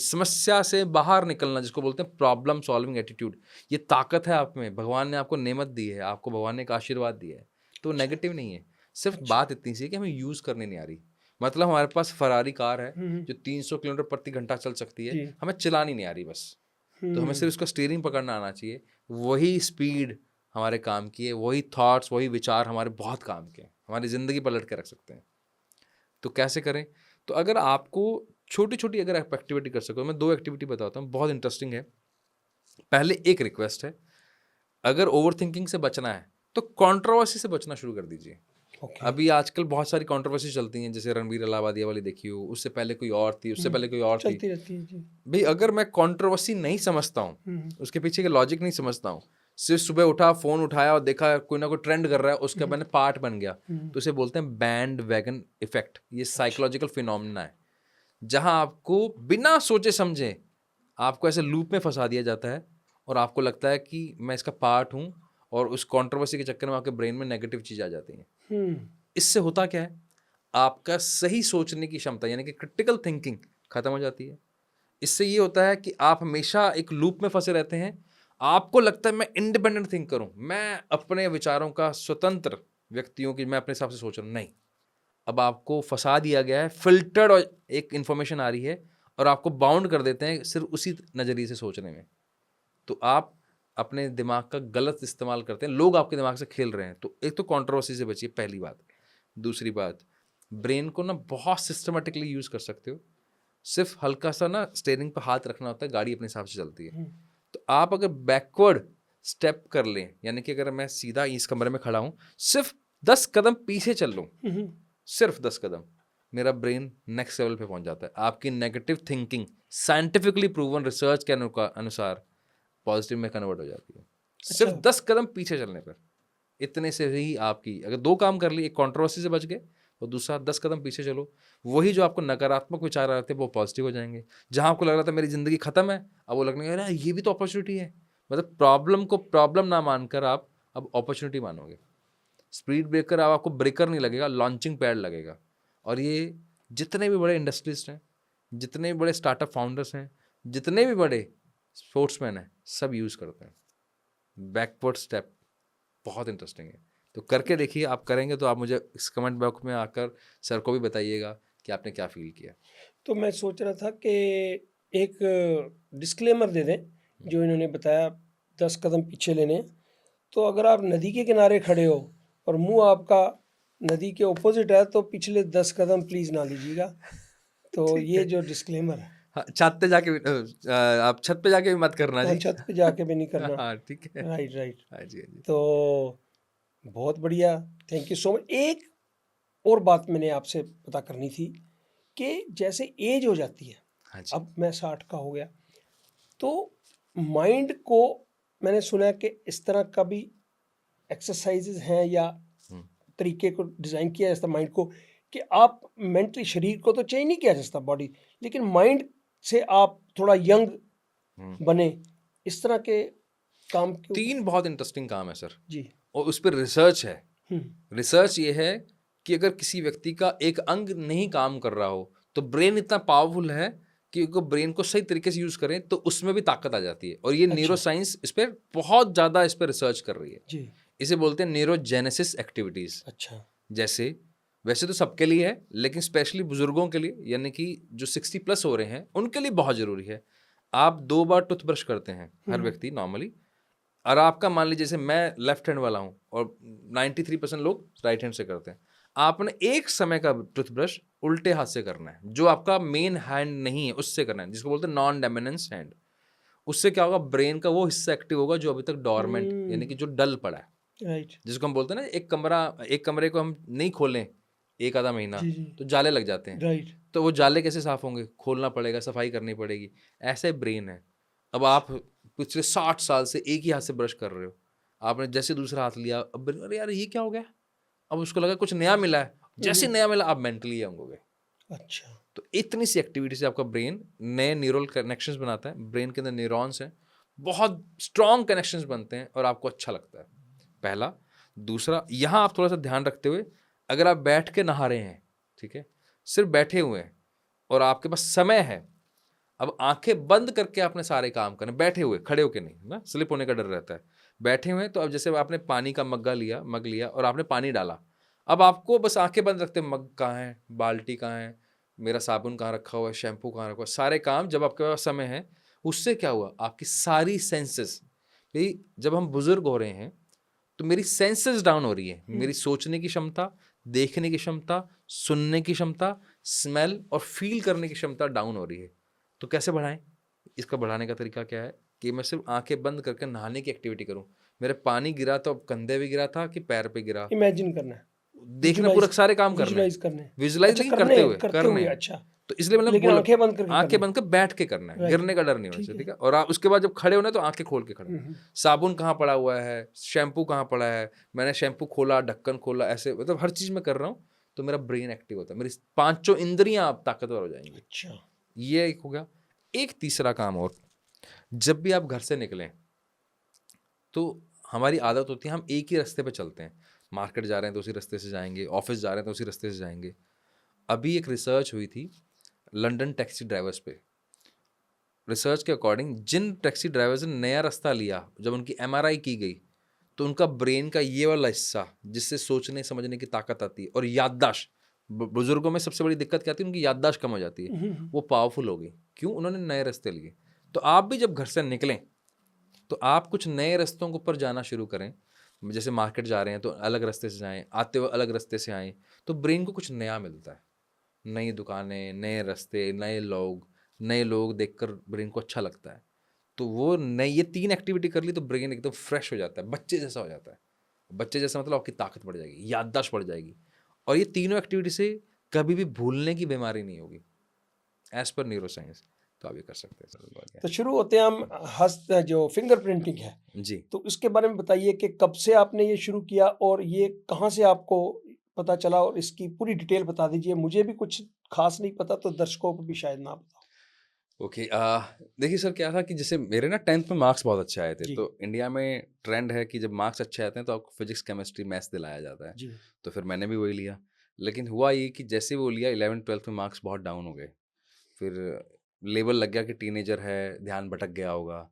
समस्या से बाहर निकलना, जिसको बोलते हैं प्रॉब्लम सॉल्विंग एटीट्यूड, ये ताकत है आप में, भगवान ने आपको नेमत दी है, आपको भगवान ने एक आशीर्वाद दिया है, तो नेगेटिव नहीं है। सिर्फ बात इतनी सी है कि हमें यूज़ करने नहीं आ रही। मतलब हमारे पास फरारी कार है जो 300 किलोमीटर प्रति घंटा चल सकती है, हमें चलानी नहीं आ रही बस। तो हमें सिर्फ उसका स्टीयरिंग पकड़ना आना चाहिए। वही स्पीड हमारे काम की है, वही थॉट्स, वही विचार हमारे बहुत काम के हैं, हमारी ज़िंदगी पलट के रख सकते हैं। तो कैसे करें? तो अगर आपको छोटी छोटी अगर आप एक्टिविटी कर सको, मैं 2 एक्टिविटी बताता हूँ, बहुत इंटरेस्टिंग है। पहले एक रिक्वेस्ट है, अगर ओवर थिंकिंग से बचना है तो कंट्रोवर्सी से बचना शुरू कर दीजिए। अभी आजकल बहुत सारी कंट्रोवर्सी चलती हैं, जैसे रणवीर इलाहाबादिया वाली देखी हो, उससे पहले कोई और थी, उससे पहले कोई और थी, चलती रहती है जी। भाई अगर मैं कंट्रोवर्सी नहीं समझता हूँ, उसके पीछे के लॉजिक नहीं समझता हूँ, सिर्फ सुबह उठा, फोन उठाया और देखा कोई ना कोई ट्रेंड कर रहा है, उसका मैंने पार्ट बन गया, तो उसे बोलते हैं बैंड वैगन इफेक्ट। ये साइकोलॉजिकल फिनोमेना है, जहां आपको बिना सोचे समझे आपको ऐसे लूप में फंसा दिया जाता है और आपको लगता है कि मैं इसका पार्ट हूं, और उस कंट्रोवर्सी के चक्कर में आपके ब्रेन में नेगेटिव चीज़ आ जाती है। इससे होता क्या है, आपका सही सोचने की क्षमता यानी कि क्रिटिकल थिंकिंग खत्म हो जाती है। इससे ये होता है कि आप हमेशा एक लूप में फंसे रहते हैं। आपको लगता है मैं इंडिपेंडेंट थिंक करूं, मैं अपने विचारों का स्वतंत्र व्यक्तियों की, मैं अपने हिसाब से सोच रहा हूं। नहीं, अब आपको फंसा दिया गया है, फिल्टर्ड एक इन्फॉर्मेशन आ रही है और आपको बाउंड कर देते हैं सिर्फ उसी नज़रिए से सोचने में। तो आप अपने दिमाग का गलत इस्तेमाल करते हैं, लोग आपके दिमाग से खेल रहे हैं। तो एक तो कंट्रोवर्सी से बचिए, पहली बात। दूसरी बात, ब्रेन को ना बहुत सिस्टमेटिकली यूज़ कर सकते हो। सिर्फ हल्का सा ना स्टीयरिंग पर हाथ रखना होता है, गाड़ी अपने हिसाब से चलती है। तो आप अगर बैकवर्ड स्टेप कर लें, यानी कि अगर मैं सीधा इस कमरे में खड़ा हूँ, सिर्फ 10 कदम पीछे चल लूँ, सिर्फ 10 कदम, मेरा ब्रेन नेक्स्ट लेवल पे पहुंच जाता है। आपकी negative thinking scientifically proven research के अनुसार पॉजिटिव में कन्वर्ट हो जाती है, सिर्फ 10 कदम पीछे चलने पर। इतने से ही आपकी अगर 2 काम कर लिए, एक कंट्रोवर्सी से बच गए और दूसरा 10 कदम पीछे चलो, वही जो आपको नकारात्मक विचार आ रहे थे वो पॉजिटिव हो जाएंगे। जहां आपको लग रहा था मेरी जिंदगी खत्म है, अब वो लगने लगा ये भी तो अपॉर्चुनिटी है। मतलब प्रॉब्लम को प्रॉब्लम ना मानकर आप अब अपॉर्चुनिटी मानोगे। स्पीड ब्रेकर आपको ब्रेकर नहीं लगेगा, लॉन्चिंग पैड लगेगा। और ये जितने भी बड़े इंडस्ट्रिस्ट हैं, जितने भी बड़े स्टार्टअप फाउंडर्स हैं, जितने भी बड़े स्पोर्ट्समैन हैं, सब यूज़ करते हैं बैकवर्ड स्टेप। बहुत इंटरेस्टिंग है, तो करके देखिए। आप करेंगे तो आप मुझे इस कमेंट बॉक्स में आकर सर को भी बताइएगा कि आपने क्या फील किया। तो मैं सोच रहा था कि एक डिस्क्लेमर दे दें, जो इन्होंने बताया 10 कदम पीछे लेने। तो अगर आप नदी के किनारे खड़े हो और मुंह आपका नदी के ऑपोजिट है, तो पिछले 10 कदम प्लीज़ ना लीजिएगा। तो ये जो डिस्क्लेमर है, हाँ, छत पे जाके आप छत पे जाके भी मत करना जी। छत पे जाके भी नहीं करना। हाँ ठीक है, राइट। हाँ जी, हाँ जी। तो बहुत बढ़िया, थैंक यू सो मच। एक और बात मैंने आपसे पता करनी थी कि जैसे एज हो जाती है, हाँ जी। अब मैं 60 का हो गया, तो माइंड को मैंने सुना है कि इस तरह का भी एक्सरसाइजेज हैं या तरीके को डिज़ाइन किया जाता माइंड को, कि आप मेंटली, शरीर को तो चेंज नहीं किया जा सकता बॉडी, लेकिन माइंड से आप थोड़ा यंग बने, इस तरह के काम के 3 बहुत इंटरेस्टिंग काम है सर जी। और उस पर रिसर्च है। रिसर्च ये है कि अगर किसी व्यक्ति का एक अंग नहीं काम कर रहा हो तो ब्रेन इतना पावरफुल है कि अगर ब्रेन को सही तरीके से यूज करें तो उसमें भी ताकत आ जाती है। और ये न्यूरो साइंस इस पर बहुत ज्यादा इस पर रिसर्च कर रही है जी। इसे बोलते हैं न्यूरोजेनेसिस एक्टिविटीज। अच्छा। जैसे वैसे तो सबके लिए है, लेकिन स्पेशली बुजुर्गों के लिए, यानी कि जो 60+ हो रहे हैं उनके लिए बहुत जरूरी है। आप 2 बार टूथब्रश करते हैं हर व्यक्ति नॉर्मली, और आपका मान लीजिए जैसे मैं लेफ्ट हैंड वाला हूं और 93% लोग राइट हैंड से करते हैं। आपने एक समय का टूथब्रश उल्टे हाथ से करना है, जो आपका मेन हैंड नहीं है उससे करना है, जिसको बोलते हैं नॉन डोमिनेंस हैंड। उससे क्या होगा, ब्रेन का वो हिस्सा एक्टिव होगा जो अभी तक डॉर्मेंट यानी कि जो डल पड़ा है, राइट। जिसको हम बोलते हैं ना एक कमरे को हम नहीं खोलें एक आधा महीना तो जाले लग जाते हैं। राइट। तो वो जाले कैसे साफ होंगे, खोलना पड़ेगा, सफाई करनी पड़ेगी। ऐसे ब्रेन है। अब आप पिछले 60 साल से एक ही हाथ से ब्रश कर रहे हो, आपने जैसे दूसरा हाथ लिया, अब अरे यार ये क्या हो गया, अब उसको लगा कुछ नया मिला है, जैसे नया मिला आप मेंटली यंग हो गए। अच्छा। तो इतनी सी एक्टिविटी से आपका ब्रेन नए न्यूरल कनेक्शंस बनाता है, ब्रेन के अंदर न्यूरॉन्स हैं, बहुत स्ट्रॉन्ग कनेक्शंस बनते हैं और आपको अच्छा लगता है, पहला। दूसरा, यहाँ आप थोड़ा सा ध्यान रखते हुए, अगर आप बैठ के नहा रहे हैं, ठीक है, सिर्फ बैठे हुए हैं और आपके पास समय है, अब आंखें बंद करके आपने सारे काम करने, बैठे हुए, खड़े होके नहीं ना, स्लिप होने का डर रहता है। बैठे हुए तो अब जैसे आपने पानी का मग लिया और आपने पानी डाला, अब आपको बस आंखें बंद रखते, मग कहाँ है, बाल्टी कहाँ है, मेरा साबुन कहाँ रखा हुआ है, शैम्पू कहाँ रखा हुआ है, सारे काम जब आपके पास समय है। उससे क्या हुआ, आपकी सारी सेंसेस, जब हम बुजुर्ग हो रहे हैं तो मेरी सेंसेस डाउन हो रही है, मेरी सोचने की क्षमता, देखने की क्षमता, सुनने की क्षमता, स्मेल और फील करने की क्षमता डाउन हो रही है। तो कैसे बढ़ाएं? इसका बढ़ाने का तरीका क्या है कि मैं सिर्फ आंखें बंद करके नहाने की एक्टिविटी करूं। मेरे पानी गिरा तो अब कंधे पे गिरा था कि पैर पे गिरा, इमेजिन करना है, देखना, पूरा सारे काम करना है, विजुलाइज नहीं करते हुए। अच्छा। तो इसलिए मतलब लेकिन आंखें बंद करके आंखें बंद कर बैठ के करना है, गिरने का डर नहीं होना चाहिए, ठीक है। और आप उसके बाद जब खड़े होना है तो आंखें खोल के खड़े। साबुन कहाँ पड़ा हुआ है, शैम्पू कहाँ पड़ा है, मैंने शैम्पू खोला, ढक्कन खोला, ऐसे मतलब हर चीज में कर रहा हूँ, तो मेरा ब्रेन एक्टिव होता है, मेरी 5 इंद्रियां आप ताकतवर हो जाएंगी। अच्छा। ये एक हो गया। एक तीसरा काम और, जब भी आप घर से निकलें तो हमारी आदत होती है हम एक ही रास्ते पे चलते हैं, मार्केट जा रहे हैं तो उसी रास्ते से जाएंगे, ऑफिस जा रहे हैं तो उसी रास्ते से जाएंगे। अभी एक रिसर्च हुई थी लंदन टैक्सी ड्राइवर्स पे। रिसर्च के अकॉर्डिंग जिन टैक्सी ड्राइवर्स ने नया रास्ता लिया, जब उनकी MRI की गई तो उनका ब्रेन का ये वाला हिस्सा जिससे सोचने समझने की ताकत आती है और याददाश्त, बुजुर्गों में सबसे बड़ी दिक्कत क्या आती है, उनकी याददाश्त कम हो जाती है, वो पावरफुल हो गई। क्यों? उन्होंने नए रास्ते लिए। तो आप भी जब घर से निकलें तो आप कुछ नए रास्तों के ऊपर जाना शुरू करें। जैसे मार्केट जा रहे हैं तो अलग रास्ते से जाएं, आते हुए अलग रास्ते से आएँ, तो ब्रेन को कुछ नया मिलता है। नई दुकानें, नए रास्ते, नए लोग देखकर ब्रेन को अच्छा लगता है। तो वो नई ये 3 एक्टिविटी कर ली तो ब्रेन एकदम फ्रेश हो जाता है, बच्चे जैसा हो जाता है। बच्चे जैसा मतलब आपकी ताकत बढ़ जाएगी, याददाश्त बढ़ जाएगी, और ये तीनों एक्टिविटी से कभी भी भूलने की बीमारी नहीं होगी, एज पर न्यूरो साइंस। तो आप ये कर सकते हैं सर। तो शुरू होते हैं हम हस्त जो फिंगर प्रिंटिंग है, जी, तो इसके बारे में बताइए कि कब से आपने ये शुरू किया और ये कहाँ से आपको पता चला, और इसकी पूरी डिटेल बता दीजिए। मुझे भी कुछ खास नहीं पता, तो दर्शकों को भी शायद ना पता। ओके। देखिए सर, क्या था कि जैसे मेरे ना 10th में मार्क्स बहुत अच्छे आए थे। जी। तो इंडिया में ट्रेंड है कि जब मार्क्स अच्छे आते हैं तो आपको फिजिक्स, केमिस्ट्री, मैथ्स दिलाया जाता है। जी। तो फिर मैंने भी वही लिया। लेकिन हुआ ये कि जैसे वो लिया 11th-12th में मार्क्स बहुत डाउन हो गए। फिर लेबल लग गया कि टीनेजर है, ध्यान भटक गया होगा।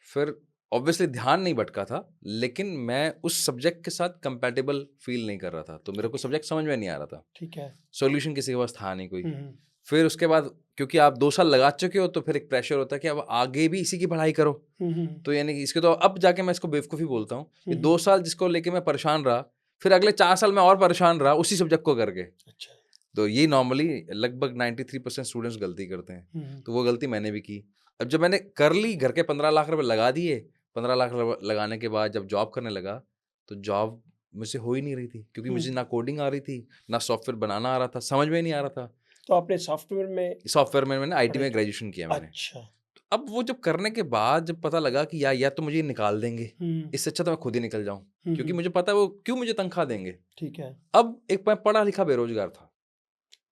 फिर ऑब्वियसली ध्यान नहीं भटका था, लेकिन मैं उस सब्जेक्ट के साथ कंपैटिबल फील नहीं कर रहा था। तो मेरे को सब्जेक्ट समझ में नहीं आ रहा था। ठीक है। सॉल्यूशन किसी के पास था नहीं कोई। हम्म। फिर उसके बाद क्योंकि आप 2 साल लगा चुके हो तो फिर एक प्रेशर होता है कि अब आगे भी इसी की पढ़ाई करो। हम्म। तो यानी कि इसके तो अब जाके मैं इसको बेवकूफ़ी बोलता हूँ कि हम्म। 2 साल जिसको लेके मैं परेशान रहा, फिर अगले 4 साल मैं और परेशान रहा उसी सब्जेक्ट को करके। अच्छा। तो ये नॉर्मली लगभग 93% स्टूडेंट्स गलती करते हैं। तो वो गलती मैंने भी की। अब जब मैंने कर ली, घर के 15 लाख रुपए लगा दिए, 15 लाख लगाने के बाद जब जॉब करने लगा, तो जॉब मुझसे हो ही नहीं रही थी, क्योंकि मुझे ना कोडिंग आ रही थी, ना सॉफ्टवेयर बनाना आ रहा था, समझ में ही नहीं आ रहा था। तो आपने सॉफ्टवेयर में सॉफ्टवेयर में मैंने आईटी में पढ़ाई की? ग्रेजुएशन किया मैंने। अच्छा। अब वो जब करने के बाद जब पता लगा कि या तो मुझे ये निकाल देंगे, इससे अच्छा तो मैं खुद ही निकल जाऊँ, क्योंकि मुझे पता है वो क्यों मुझे तनख्वाह देंगे। ठीक है। अब एक मैं पढ़ा लिखा बेरोजगार था,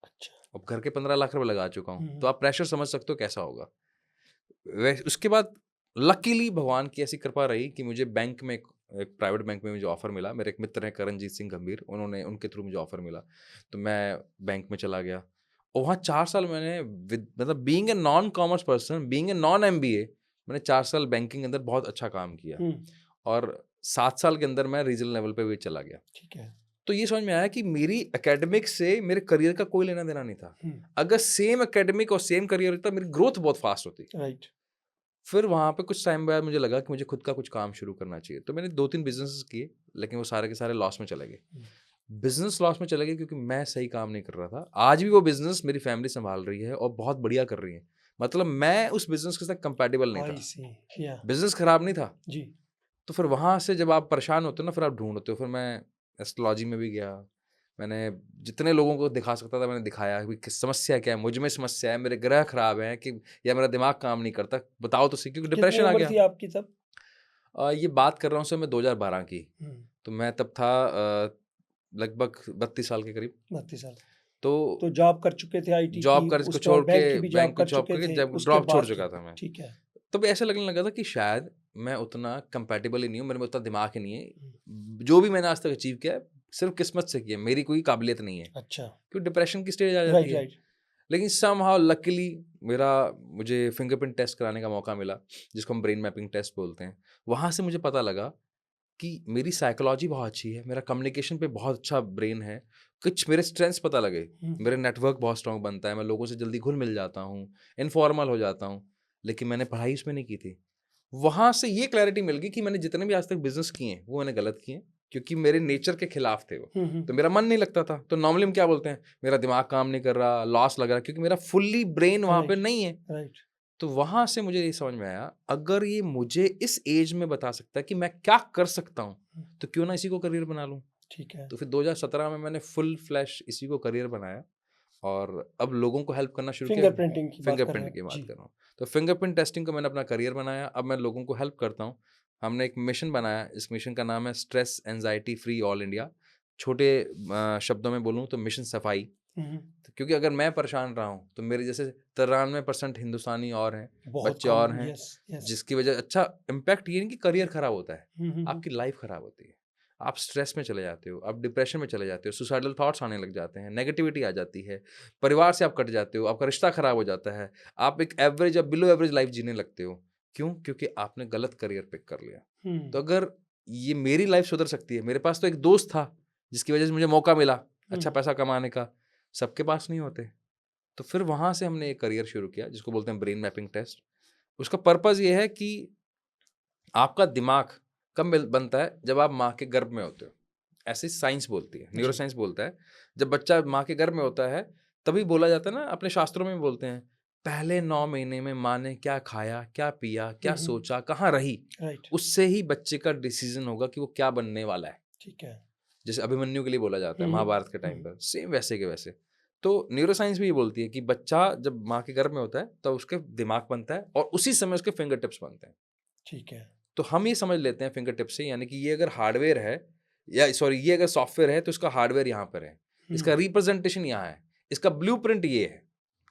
अच्छा। अब घर के 15 लाख रुपए लगा चुका हूँ, तो आप प्रेशर समझ सकते हो कैसा होगा। उसके बाद लकीली भगवान की ऐसी कृपा रही कि मुझे बैंक में एक प्राइवेट बैंक में मुझे ऑफर मिला। मेरे एक मित्र हैं करणजीत सिंह गंभीर, उनके थ्रू मुझे ऑफर मिला, तो मैं बैंक में चला गया और वहाँ 4 साल मैंने मतलब being a non commerce person, being a non MBA, मैंने 4 साल बैंकिंग के अंदर बहुत अच्छा काम किया और 7 साल के अंदर मैं रीजनल लेवल पे भी चला गया। ठीक है। तो ये समझ में आया कि मेरी एकेडमिक से मेरे करियर का कोई लेना देना नहीं था। अगर सेम एकेडमिक और सेम करियर होता, मेरी ग्रोथ बहुत फास्ट होती। राइट। फिर वहाँ पे कुछ टाइम बाद मुझे लगा कि मुझे खुद का कुछ काम शुरू करना चाहिए। तो मैंने 2-3 बिज़नेसेस किए, लेकिन वो सारे के सारे लॉस में चले गए। बिज़नेस लॉस में चले गए क्योंकि मैं सही काम नहीं कर रहा था। आज भी वो बिज़नेस मेरी फैमिली सँभाल रही है और बहुत बढ़िया कर रही है। मतलब मैं उस बिज़नेस के साथ कंपैटिबल नहीं आई था। सी। या। बिज़नेस खराब नहीं था। जी। तो फिर वहाँ से जब आप परेशान होते हो ना, फिर आप ढूँढते हो। फिर मैं एस्ट्रोलॉजी में भी गया। मैंने जितने लोगों को दिखा सकता था मैंने दिखाया कि किस समस्या क्या है, मुझ में समस्या है, मेरे ग्रह खराब हैं कि या मेरा दिमाग काम नहीं करता, बताओ तो सही, क्योंकि कितनी डिप्रेशन आ उम्र गया। थी आपकी तब? ये बात कर रहा हूँ सर मैं 2012 की। हम्म। तो मैं तब था लगभग 32 साल के करीब। 32 साल। तो तो जॉब कर चुके थे आईटी जॉब की, कर इसको उसके बाद छोड़ के बैंक की भी जॉब बैंक को कर जॉब चुके करके थे, जब उसके ड्रॉप छोड़ बाद चुका की। था मैं। ठीक है। तब ऐसा लगने लगा था कि शायद मैं उतना कंपैटिबल ही नहीं हूँ, मेरे में उतना दिमाग ही नहीं है। जो भी मैंने आज तक अचीव किया है सिर्फ किस्मत से किया, मेरी कोई काबिलियत नहीं है, अच्छा। क्योंकि डिप्रेशन की स्टेज आ जाती राइट है। राइट। लेकिन समहाउ लकीली मुझे फिंगरप्रिंट टेस्ट कराने का मौका मिला, जिसको हम ब्रेन मैपिंग टेस्ट बोलते हैं। वहाँ से मुझे पता लगा कि मेरी साइकोलॉजी बहुत अच्छी है, मेरा कम्युनिकेशन पे बहुत अच्छा ब्रेन है, कुछ मेरे स्ट्रेंथ्स पता लगे, मेरा नेटवर्क बहुत स्ट्रॉन्ग बनता है, मैं लोगों से जल्दी घुल मिल जाता हूँ, इनफॉर्मल हो जाता हूँ, लेकिन मैंने पढ़ाई उसमें नहीं की थी। वहाँ से ये क्लैरिटी मिल गई कि मैंने जितने भी आज तक बिजनेस किए हैं वो मैंने गलत किए हैं, क्योंकि मेरे नेचर के खिलाफ थे वो। तो मेरा मन नहीं लगता था। तो नॉर्मली हम क्या बोलते हैं, मेरा दिमाग काम नहीं कर रहा, लॉस लग रहा, क्योंकि मेरा फुल्ली ब्रेन वहाँ पे नहीं है। राइट। तो वहाँ से मुझे ये समझ में आया, अगर ये मुझे इस एज में बता सकता है कि मैं क्या कर सकता हूँ, तो क्यों ना इसी को करियर बना लूँ। ठीक है। तो फिर 2017 में मैंने फुल फ्लैश इसी को करियर बनाया और अब लोगों को हेल्प करना शुरू किया। फिंगरप्रिंटिंग की बात कर रहे फिंगरप्रिंट की हैं बात जी। कर रहा हूँ। तो फिंगरप्रिंट टेस्टिंग को मैंने अपना करियर बनाया, अब मैं लोगों को हेल्प करता हूँ। हमने एक मिशन बनाया, इस मिशन का नाम है stress anxiety free all India. छोटे शब्दों में बोलूँ तो मिशन सफाई। तो क्योंकि अगर मैं परेशान रहा हूँ तो मेरे जैसे 93% हिंदुस्तानी और हैं, बहुत बच्चे कम। और हैं, यस यस। जिसकी वजह अच्छा इम्पैक्ट ये नहीं कि करियर खराब होता है, आपकी लाइफ खराब होती है, आप स्ट्रेस में चले जाते हो, आप डिप्रेशन में चले जाते हो, सुसाइडल थॉट्स आने लग जाते हैं, नेगेटिविटी आ जाती है, परिवार से आप कट जाते हो, आपका रिश्ता खराब हो जाता है, आप एक एवरेज या बिलो एवरेज लाइफ जीने लगते हो। क्यों? क्योंकि आपने गलत करियर पिक कर लिया। तो अगर ये मेरी लाइफ सुधर सकती है, मेरे पास तो एक दोस्त था जिसकी वजह से मुझे मौका मिला अच्छा पैसा कमाने का, सबके पास नहीं होते। तो फिर वहाँ से हमने एक करियर शुरू किया जिसको बोलते हैं ब्रेन मैपिंग टेस्ट। उसका पर्पज़ ये है कि आपका दिमाग कब बनता है, जब आप माँ के गर्भ में होते हो, ऐसे साइंस बोलती है, न्यूरो साइंस बोलता है। जब बच्चा माँ के गर्भ में होता है तभी बोला जाता है ना, अपने शास्त्रों में भी बोलते हैं, पहले 9 महीने में माँ ने क्या खाया, क्या पिया, क्या सोचा, कहाँ रही, राइट। उससे ही बच्चे का डिसीजन होगा कि वो क्या बनने वाला है। ठीक है। जैसे अभिमन्यु के लिए बोला जाता है महाभारत के टाइम पर, सेम वैसे के वैसे। तो न्यूरो साइंस भी ये बोलती है कि बच्चा जब माँ के गर्भ में होता है तो उसके दिमाग बनता है और उसी समय उसके फिंगर टिप्स बनते हैं। ठीक है। तो हम ये समझ लेते हैं फिंगर टिप्स से, यानी कि ये अगर हार्डवेयर है, या सॉरी ये अगर सॉफ्टवेयर है तो इसका हार्डवेयर यहाँ पर है, इसका रिप्रेजेंटेशन यहाँ है, इसका ब्लूप्रिंट ये है,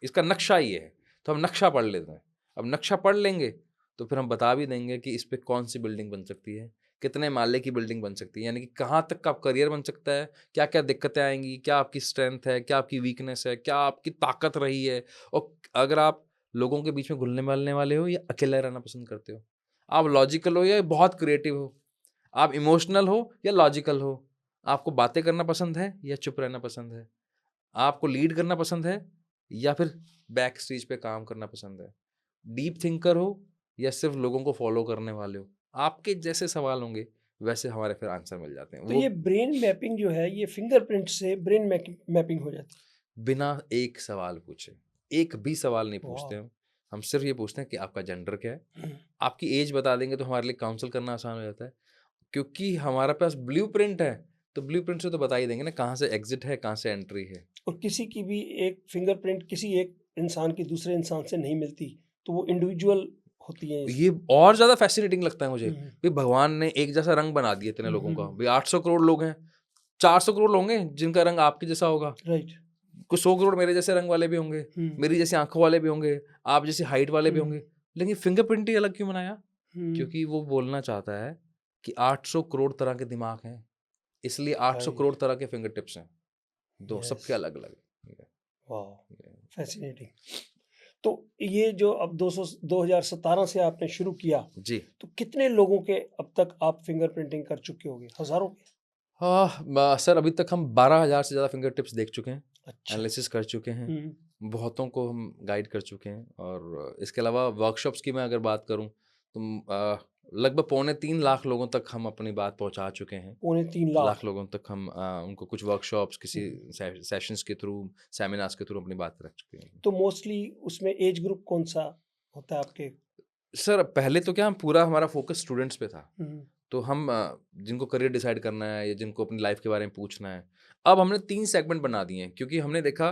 इसका नक्शा ये है। तो हम नक्शा पढ़ लेते हैं। अब नक्शा पढ़ लेंगे तो फिर हम बता भी देंगे कि इस पे कौन सी बिल्डिंग बन सकती है, कितने माले की बिल्डिंग बन सकती है, यानी कि कहाँ तक का आप करियर बन सकता है, क्या क्या दिक्कतें आएंगी, क्या आपकी स्ट्रेंथ है, क्या आपकी वीकनेस है, क्या आपकी ताकत रही है, और अगर आप लोगों के बीच में घुलने मिलने वाले हो या अकेले रहना पसंद करते हो, आप लॉजिकल हो या बहुत क्रिएटिव हो, आप इमोशनल हो या लॉजिकल हो, आपको बातें करना पसंद है या चुप रहना पसंद है, आपको लीड करना पसंद है या फिर बैक स्टेज पे काम करना पसंद है, डीप थिंकर हो या सिर्फ लोगों को फॉलो करने वाले हो, आपके जैसे सवाल होंगे वैसे हमारे फिर आंसर मिल जाते हैं। तो वो ये ब्रेन मैपिंग जो है ये फिंगरप्रिंट से ब्रेन मैपिंग हो जाती बिना एक सवाल पूछे, एक भी सवाल नहीं है। पूछते वाह। हम सिर्फ ये पूछते हैं कि आपका जेंडर क्या है, हम्म, आपकी एज बता देंगे तो हमारे लिए काउंसल करना आसान हो जाता है, क्योंकि हमारे पास ब्लूप्रिंट है। तो ब्लूप्रिंट से तो बता ही देंगे ना कहाँ से एग्जिट है, कहाँ से एंट्री है। और किसी की भी एक फिंगरप्रिंट किसी एक इंसान की दूसरे इंसान से नहीं मिलती, तो वो इंडिविजुअल होती है ये और ज्यादा फैसिनेटिंग लगता है मुझे। हम्म, भाई भगवान ने एक जैसा रंग बना दिया इतने लोगों का, हम्म, भाई 800 करोड़ लोग हैं, 400 करोड़ होंगे जिनका रंग आपके जैसा होगा, राइट। कुछ 100 करोड़ मेरे जैसे रंग वाले भी होंगे, मेरी जैसी आंखों वाले भी होंगे, आप जैसी हाइट वाले भी होंगे, लेकिन फिंगरप्रिंट ही अलग क्यों बनाया? क्योंकि वो बोलना चाहता है कि 800 करोड़ तरह के दिमाग हैं, इसलिए 800 करोड़ तरह के फिंगर टिप्स हैं, दो सबके अलग अलग। वाह, फैसिनेटिंग। तो ये जो अब 2017 से आपने शुरू किया, जी तो कितने लोगों के अब तक आप फिंगरप्रिंटिंग कर चुके होंगे? हजारों के? हाँ सर, अभी तक हम 12,000 से ज़्यादा फिंगर टिप्स देख चुके हैं, अच्छा। एनालिसिस कर चुके हैं, बहुतों को हम गाइड कर चुके हैं। और इसके अलावा वर्कशॉप्स की मैं अगर बात करूं तो लगभग 2.25 लाख लोगों तक हम अपनी बात पहुंचा चुके हैं। 3.25 लाख? लाख लोगों तक हम उनको कुछ वर्कशॉप्स, किसी सेशंस के थ्रू, सेमिनार्स के थ्रू अपनी बात रख चुके हैं। तो मोस्टली उसमें एज ग्रुप कौन सा होता है आपके? सर पहले तो क्या, हम पूरा हमारा फोकस स्टूडेंट्स पे था, हम्म, तो हम जिनको करियर डिसाइड करना है या जिनको अपनी लाइफ के बारे में पूछना है, अब हमने 3 सेगमेंट बना दिए हैं, क्योंकि हमने देखा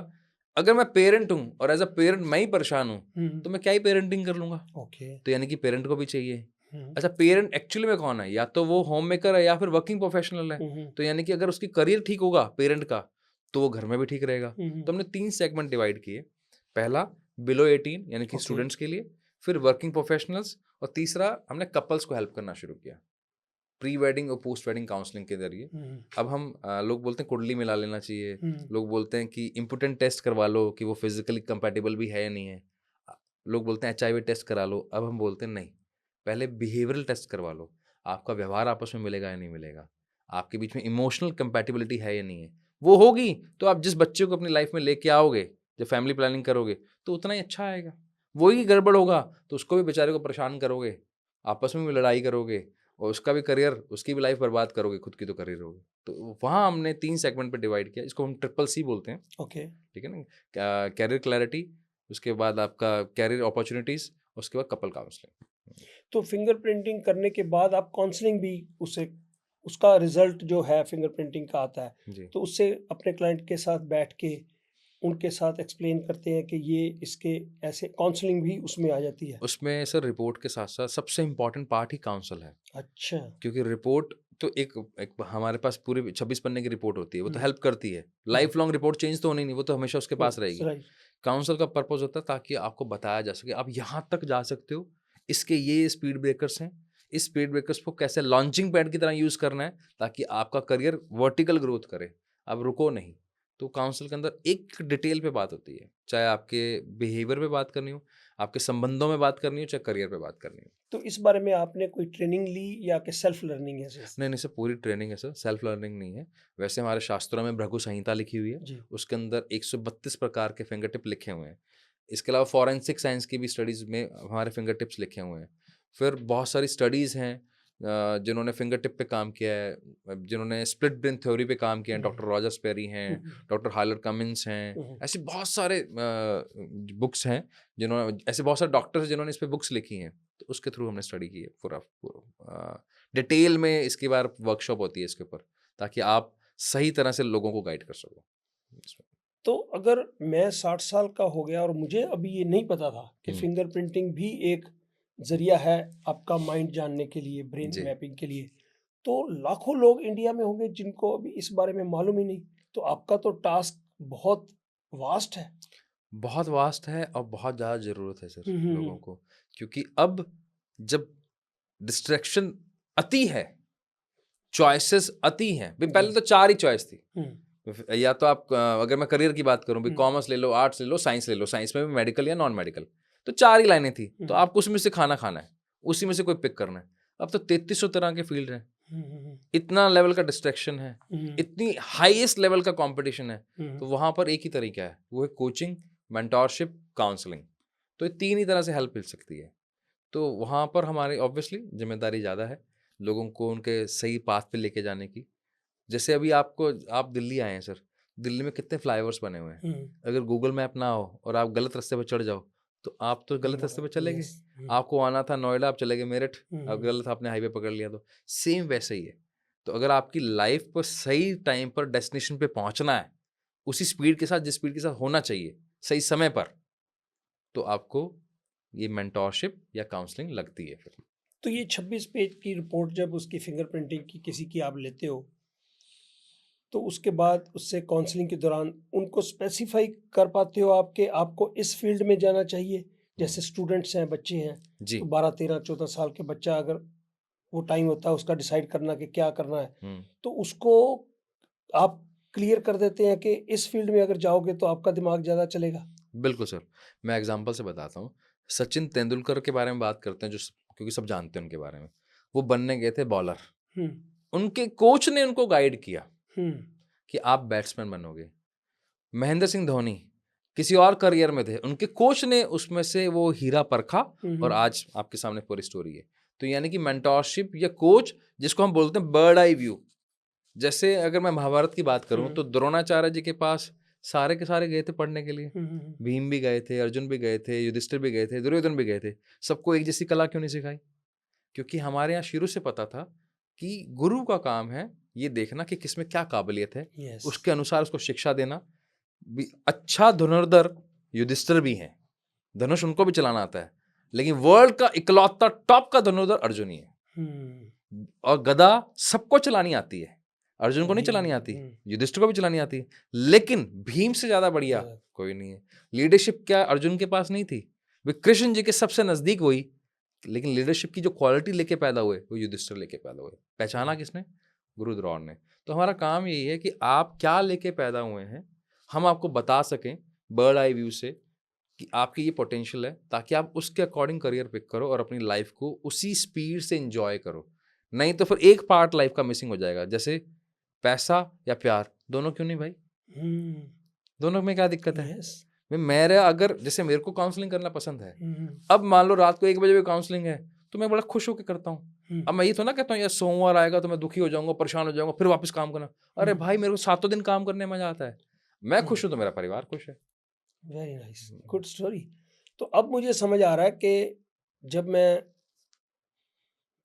अगर मैं पेरेंट हूँ और एज अ पेरेंट मैं ही परेशान हूँ तो मैं क्या ही पेरेंटिंग कर लूँगा। ओके। तो यानी कि पेरेंट को भी चाहिए। अच्छा, पेरेंट एक्चुअली में कौन है? या तो वो होम मेकर है या फिर वर्किंग प्रोफेशनल है। तो यानी कि अगर उसकी करियर ठीक होगा पेरेंट का तो वो घर में भी ठीक रहेगा। तो हमने 3 सेगमेंट डिवाइड किए। पहला बिलो 18 यानी कि ओके। स्टूडेंट्स के लिए, फिर वर्किंग प्रोफेशनल्स, और तीसरा हमने कपल्स को हेल्प करना शुरू किया प्री वेडिंग और पोस्ट वेडिंग काउंसलिंग के जरिए। अब हम लोग बोलते हैं कुंडली मिला लेना चाहिए, लोग बोलते हैं कि इम्पोर्टेंट टेस्ट करवा लो कि वो फिजिकली कंपैटिबल भी है या नहीं है, लोग बोलते हैं HIV टेस्ट करा लो। अब हम बोलते हैं नहीं, पहले बिहेवियरल टेस्ट करवा लो, आपका व्यवहार आपस में मिलेगा या नहीं मिलेगा, आपके बीच में इमोशनल कंपैटिबिलिटी है या नहीं है। वो होगी तो आप जिस बच्चे को अपनी लाइफ में लेके आओगे, जब फैमिली प्लानिंग करोगे तो उतना ही अच्छा आएगा। वही गड़बड़ होगा तो उसको भी बेचारे को परेशान करोगे, आपस में भी लड़ाई करोगे, और उसका भी करियर, उसकी भी लाइफ बर्बाद करोगे, खुद की तो कर ही रहोगे। तो वहाँ हमने 3 सेगमेंट पे डिवाइड किया, इसको हम CCC बोलते हैं। ओके। ठीक है ना, कैरियर क्लैरिटी, उसके बाद आपका कैरियर अपॉर्चुनिटीज, उसके बाद कपल काउंसलिंग। तो फिंगरप्रिंटिंग करने के बाद आप काउंसलिंग भी उसे उसका रिजल्ट जो है फिंगरप्रिंटिंग का आता है, जी, तो उससे अपने क्लाइंट के साथ बैठ के उनके साथ एक्सप्लेन करते हैं कि ये इसके ऐसे काउंसलिंग भी उसमें आ जाती है? उसमें सर रिपोर्ट के साथ साथ सबसे इम्पोर्टेंट पार्ट ही काउंसल है, अच्छा। क्योंकि रिपोर्ट तो एक हमारे पास पूरी 26 पन्ने की रिपोर्ट होती है, वो तो हेल्प करती है। हम्म, लाइफ लॉन्ग रिपोर्ट चेंज तो होनी नहीं, वो तो हमेशा उसके पास रहेगी। राइट। काउंसल का पर्पज होता है ताकि आपको बताया जा सके आप यहाँ तक जा सकते हो, इसके ये स्पीड ब्रेकर्स हैं, इस स्पीड ब्रेकर्स को कैसे लॉन्चिंग पैड की तरह यूज करना है ताकि आपका करियर वर्टिकल ग्रोथ करे, आप रुको नहीं। तो काउंसिल के अंदर एक डिटेल पे बात होती है, चाहे आपके बिहेवियर पे बात करनी हो, आपके संबंधों में बात करनी हो, चाहे करियर पे बात करनी हो। तो इस बारे में आपने कोई ट्रेनिंग ली या कि सेल्फ लर्निंग है सिर्फ? नहीं, नहीं सर, पूरी ट्रेनिंग है सर, सेल्फ लर्निंग नहीं है। वैसे हमारे शास्त्रों में भृगु संहिता लिखी हुई है, जी। उसके अंदर 132 प्रकार के फिंगर टिप लिखे हुए हैं। इसके अलावा फॉरेंसिक साइंस की भी स्टडीज़ में हमारे फिंगर टिप्स लिखे हुए हैं। फिर बहुत सारी स्टडीज़ हैं जिन्होंने फिंगर टिप पे काम किया है, जिन्होंने स्प्लिट ब्रेन थ्योरी पे काम किया है, डॉक्टर रॉजर्स पेरी हैं, डॉक्टर हाइलर कमिंस हैं, ऐसे बहुत सारे बुक्स हैं जिन्होंने, ऐसे बहुत सारे डॉक्टर्स हैं जिन्होंने इस पे बुक्स लिखी हैं। तो उसके थ्रू हमने स्टडी की है पूरा डिटेल में। इसकी बार वर्कशॉप होती है इसके ऊपर, ताकि आप सही तरह से लोगों को गाइड कर सको। तो अगर मैं 60 साल का हो गया और मुझे अभी ये नहीं पता था कि फिंगरप्रिंटिंग भी एक जरिया है आपका माइंड जानने के लिए, ब्रेन जी। मैपिंग के लिए, तो लाखों लोग इंडिया में होंगे जिनको अभी इस बारे में मालूम ही नहीं। तो आपका तो टास्क बहुत वास्ट है। बहुत वास्ट है और बहुत ज़्यादा ज़रूरत है सर हम्म, लोगों को, क्योंकि अब जब डिस्ट्रैक्शन अति है, चॉइसेस अति हैं। भाई पहले जी। तो 4 ही चॉइस थी, हम्म, या तो आप अगर मैं करियर की बात करूं भी, हम्म, कॉमर्स ले लो, आर्ट्स ले लो, साइंस ले लो, साइंस में भी मेडिकल या नॉन मेडिकल, तो 4 ही लाइनें थी। तो आपको उसमें से खाना है, उसी में से कोई पिक करना है। अब तो 3300 तरह के फील्ड हैं, इतना लेवल का डिस्ट्रैक्शन है, इतनी हाईएस्ट लेवल का कंपटीशन है। तो वहां पर एक ही तरीका है, वो है कोचिंग, मेंटोरशिप, काउंसलिंग। तो ये 3 ही तरह से हेल्प मिल सकती है। तो वहाँ पर हमारी ऑब्वियसली जिम्मेदारी ज़्यादा है, लोगों को उनके सही पाथ पे लेके जाने की। जैसे अभी आप दिल्ली आए हैं सर, दिल्ली में कितने फ्लाईओवर्स बने हुए हैं। अगर गूगल मैप ना हो और आप गलत रास्ते पर चढ़ जाओ, तो आप तो गलत रास्ते पर चले गए। आपको आना था नोएडा, आप चले गए मेरठ, आप गलत आपने हाईवे पकड़ लिया। तो सेम वैसे ही है। तो अगर आपकी लाइफ पर सही टाइम पर डेस्टिनेशन पे पहुंचना है, उसी स्पीड के साथ जिस स्पीड के साथ होना चाहिए, सही समय पर, तो आपको ये मेंटोरशिप या काउंसलिंग लगती है फिर। तो ये 26 पेज की रिपोर्ट जब उसकी फिंगरप्रिंटिंग की किसी की आप लेते हो, तो उसके बाद उससे काउंसलिंग के दौरान उनको स्पेसिफाई कर पाते हो आपके आपको इस फील्ड में जाना चाहिए। जैसे स्टूडेंट्स हैं, बच्चे हैं, जी। तो 12 13 14 साल के बच्चा, अगर वो टाइम होता है उसका डिसाइड करना कि क्या करना है, तो उसको आप क्लियर कर देते हैं कि इस फील्ड में अगर जाओगे तो आपका दिमाग ज़्यादा चलेगा। बिल्कुल सर, मैं एग्जांपल से बताता हूँ। सचिन तेंदुलकर के बारे में बात करते हैं, क्योंकि सब जानते हैं उनके बारे में। वो बनने गए थे बॉलर, उनके कोच ने उनको गाइड किया कि आप बैट्समैन बनोगे। महेंद्र सिंह धोनी किसी और करियर में थे, उनके कोच ने उसमें से वो हीरा परखा और आज आपके सामने पूरी स्टोरी है। तो यानी कि मेंटोरशिप या कोच, जिसको हम बोलते हैं बर्ड आई व्यू। जैसे अगर मैं महाभारत की बात करूं, तो द्रोणाचार्य जी के पास सारे के सारे गए थे पढ़ने के लिए। भीम भी गए थे, अर्जुन भी गए थे, युधिष्ठिर भी गए थे, दुर्योधन भी गए थे। सबको एक जैसी कला क्यों नहीं सिखाई? क्योंकि हमारे यहाँ शुरू से पता था कि गुरु का काम है ये देखना कि किसमें क्या काबिलियत है, उसके अनुसार उसको शिक्षा देना। अच्छा धनुर्धर युधिष्ठिर भी हैं, धनुष उनको भी चलाना आता है, लेकिन वर्ल्ड का इकलौता टॉप का धनुर्धर अर्जुन ही है। और गदा सबको चलानी आती है, अर्जुन को नहीं चलानी आती, युधिष्ठिर को भी चलानी आती है, लेकिन भीम से ज्यादा बढ़िया कोई नहीं है। लीडरशिप क्या अर्जुन के पास नहीं थी, वे कृष्ण जी के सबसे नजदीक हुई, लेकिन लीडरशिप की जो क्वालिटी लेके पैदा हुए वो युधिष्ठिर लेके पैदा हुए। पहचाना किसने? गुरु द्रोण ने। तो हमारा काम यही है कि आप क्या लेके पैदा हुए हैं, हम आपको बता सकें बर्ड आई व्यू से कि आपकी ये पोटेंशियल है, ताकि आप उसके अकॉर्डिंग करियर पिक करो और अपनी लाइफ को उसी स्पीड से एंजॉय करो। नहीं तो फिर एक पार्ट लाइफ का मिसिंग हो जाएगा। जैसे पैसा या प्यार, दोनों क्यों नहीं भाई? दोनों में क्या दिक्कत है? मेरे अगर जैसे मेरे को काउंसलिंग करना पसंद है, अब मान लो रात को 1 बजे भी काउंसलिंग है तो मैं बड़ा खुश होकर करता हूँ। अब मैं ये तो ना कहता हूँ यार सोमवार आएगा तो मैं दुखी हो जाऊंगा, परेशान हो जाऊंगा, फिर वापस काम करना। अरे भाई मेरे को 7 दिन काम करने में मजा आता है, मैं खुश हूँ तो मेरा परिवार खुश है। Very nice, good story. तो अब मुझे समझ आ रहा है कि जब मैं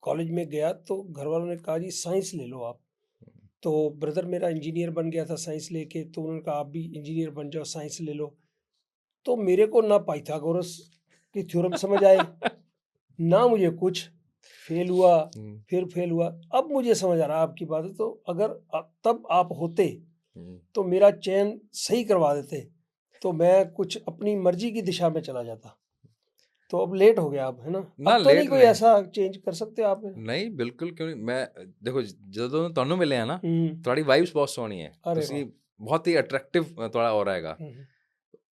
कॉलेज में गया तो घर वालों ने कहा जी साइंस ले लो आप। तो ब्रदर मेरा इंजीनियर बन गया था साइंस लेके, तो उन्होंने कहा आप भी इंजीनियर बन जाओ, साइंस ले लो। तो मेरे को ना पाइथागोरस की थ्योरम समझ आए ना मुझे कुछ, फेल हुआ, फिर फेल हुआ। अब मुझे समझ आ रहा है आपकी बात है। तो अगर तब आप होते तो मेरा चयन सही करवा देते तो मैं कुछ अपनी मर्जी की दिशा में चला जाता। तो अब लेट हो गया, अब है ना? अब तो नहीं कोई ऐसा चेंज कर सकते आप? नहीं बिल्कुल क्यों नहीं। मैं देखो ਜਦੋਂ ਤੁਹਾਨੂੰ ਮਿਲਿਆ ਨਾ ਤੁਹਾਡੀ ਵਾਈਬਸ ਬਹੁਤ ਸੋਹਣੀ ਹੈ, ਤੁਸੀਂ बहुत ही अट्रैक्टिव थोड़ा हो रहेगा।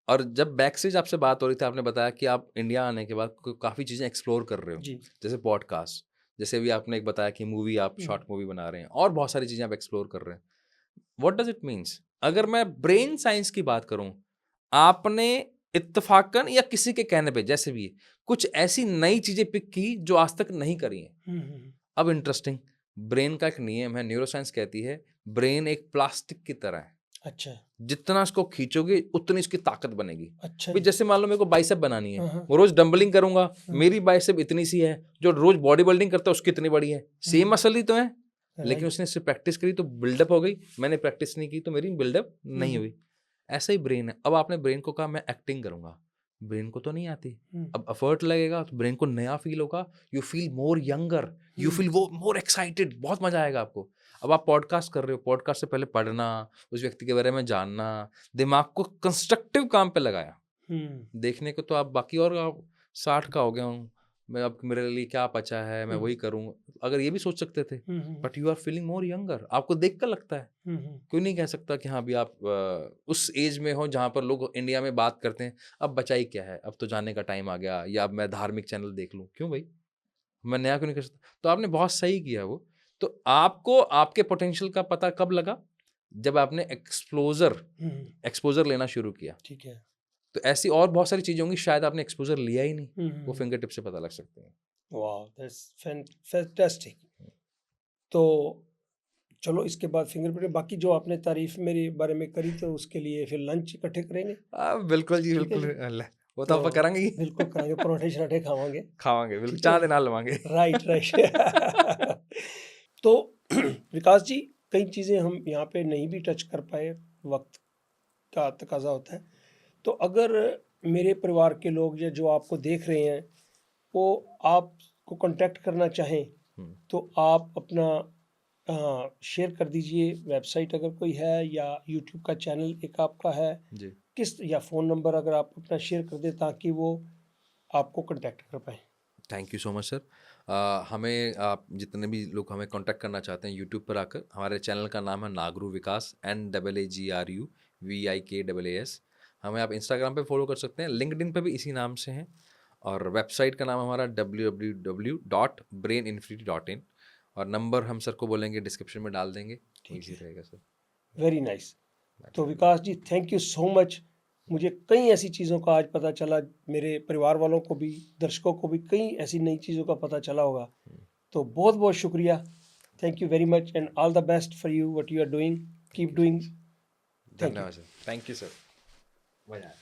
और जब बैक स्टेज आपसे बात हो रही थी, आपने बताया कि आप इंडिया आने के बाद काफ़ी चीज़ें एक्सप्लोर कर रहे हो, जी। जैसे पॉडकास्ट, जैसे भी आपने एक बताया कि मूवी, आप शॉर्ट मूवी बना रहे हैं और बहुत सारी चीज़ें आप एक्सप्लोर कर रहे हैं। What does it means? अगर मैं ब्रेन साइंस की बात करूं, आपने इत्तेफाकन या किसी के कहने पे, जैसे भी है, कुछ ऐसी नई चीजें पिक की जो आज तक नहीं करी हैं। अब इंटरेस्टिंग, ब्रेन का एक नियम है, न्यूरोसाइंस कहती है ब्रेन एक प्लास्टिक की तरह है। अच्छा। जितना इसको खींचोगे उतनी इसकी ताकत बनेगी। अच्छा भी जी। जैसे मान लो मेरे को बाइसेप बनानी है, हाँ। मैं रोज डंबलिंग करूंगा, हाँ। मेरी बाइसेप इतनी सी है, जो रोज बॉडी बिल्डिंग करता है उसकी इतनी बड़ी है। सेम मसल ही तो है, लेकिन राइट। उसने सिर्फ प्रैक्टिस करी तो बिल्डअप हो गई, मैंने प्रैक्टिस नहीं की तो मेरी बिल्डअप नहीं हुई। ऐसा ही ब्रेन है। अब आपने ब्रेन को कहा मैं एक्टिंग करूंगा, ब्रेन को तो नहीं आती। अब एफर्ट लगेगा तो ब्रेन को नया फील होगा, you feel more younger, you feel वो मोर एक्साइटेड, बहुत मजा आएगा आपको। अब आप पॉडकास्ट कर रहे हो, पॉडकास्ट से पहले पढ़ना, उस व्यक्ति के बारे में जानना, दिमाग को कंस्ट्रक्टिव काम पे लगाया। देखने को तो आप बाकी और आप 60 का हो गया हूँ मैं, अब मेरे लिए क्या बचा है, मैं वही करूँ, अगर ये भी सोच सकते थे। But you are feeling more younger, आपको देख कर लगता है। कोई नहीं कह सकता कि हाँ अभी आप उस एज में हो जहाँ पर लोग इंडिया में बात करते हैं अब बचाई क्या है, अब तो जाने का टाइम आ गया, या अब मैं धार्मिक चैनल देख लूँ। क्यों भाई, मैं नया क्यों नहीं कर सकता? तो आपने बहुत सही किया वो। तो आपको आपके पोटेंशियल का पता कब लगा? जब आपने एक्सपोजर लेना शुरू किया। ठीक है। तो ऐसी और बहुत सारी चीजें होंगी, शायद आपने एक्सपोजर लिया ही नहीं, वो फिंगर टिप से पता लग सकते हैं। वाह, दैट्स फैंटास्टिक। तो चलो, इसके बाद फिंगरप्रिंट, बाकी जो आपने तारीफ मेरे बारे में करी तो उसके लिए फिर लंच इकट्ठे करेंगे। बिल्कुल जी, ठीक है बिल्कुल। जी। अल्लाह, वो तो आप करेंगे ही। बिल्कुल कराएंगे, परोठे शराठे खावांगे। खावांगे बिल्कुल, ठीक है चांद जी। नाल लवांगे। Right right. तो विकास जी, कई चीज़ें हम यहाँ पे नहीं भी टच कर पाए, वक्त का तकाजा होता है। तो अगर मेरे परिवार के लोग या जो आपको देख रहे हैं वो आपको कांटेक्ट करना चाहें तो आप अपना शेयर कर दीजिए, वेबसाइट अगर कोई है या यूट्यूब का चैनल एक आपका है जी, किस, या फ़ोन नंबर अगर आप अपना शेयर कर दें ताकि वो आपको कांटेक्ट कर पाएँ। Thank you so much sir. हमें आप जितने भी लोग हमें कांटेक्ट करना चाहते हैं यूट्यूब पर आकर, हमारे चैनल का नाम है नागरू विकास, NAAGRUVIKAAS। हमें आप इंस्टाग्राम पे फॉलो कर सकते हैं, लिंक्डइन पे भी इसी नाम से हैं, और वेबसाइट का नाम हमारा www.braininfinity.in, और नंबर हम सर को बोलेंगे डिस्क्रिप्शन में डाल देंगे, इजी रहेगा सर। Very nice. तो विकास जी, थैंक यू सो मच। मुझे कई ऐसी चीज़ों का आज पता चला, मेरे परिवार वालों को भी, दर्शकों को भी कई ऐसी नई चीज़ों का पता चला होगा। तो बहुत बहुत शुक्रिया। Thank you very much and all the best for you what you are doing, keep doing. Thank you. धन्यवाद सर, थैंक यू सर, मजा आया।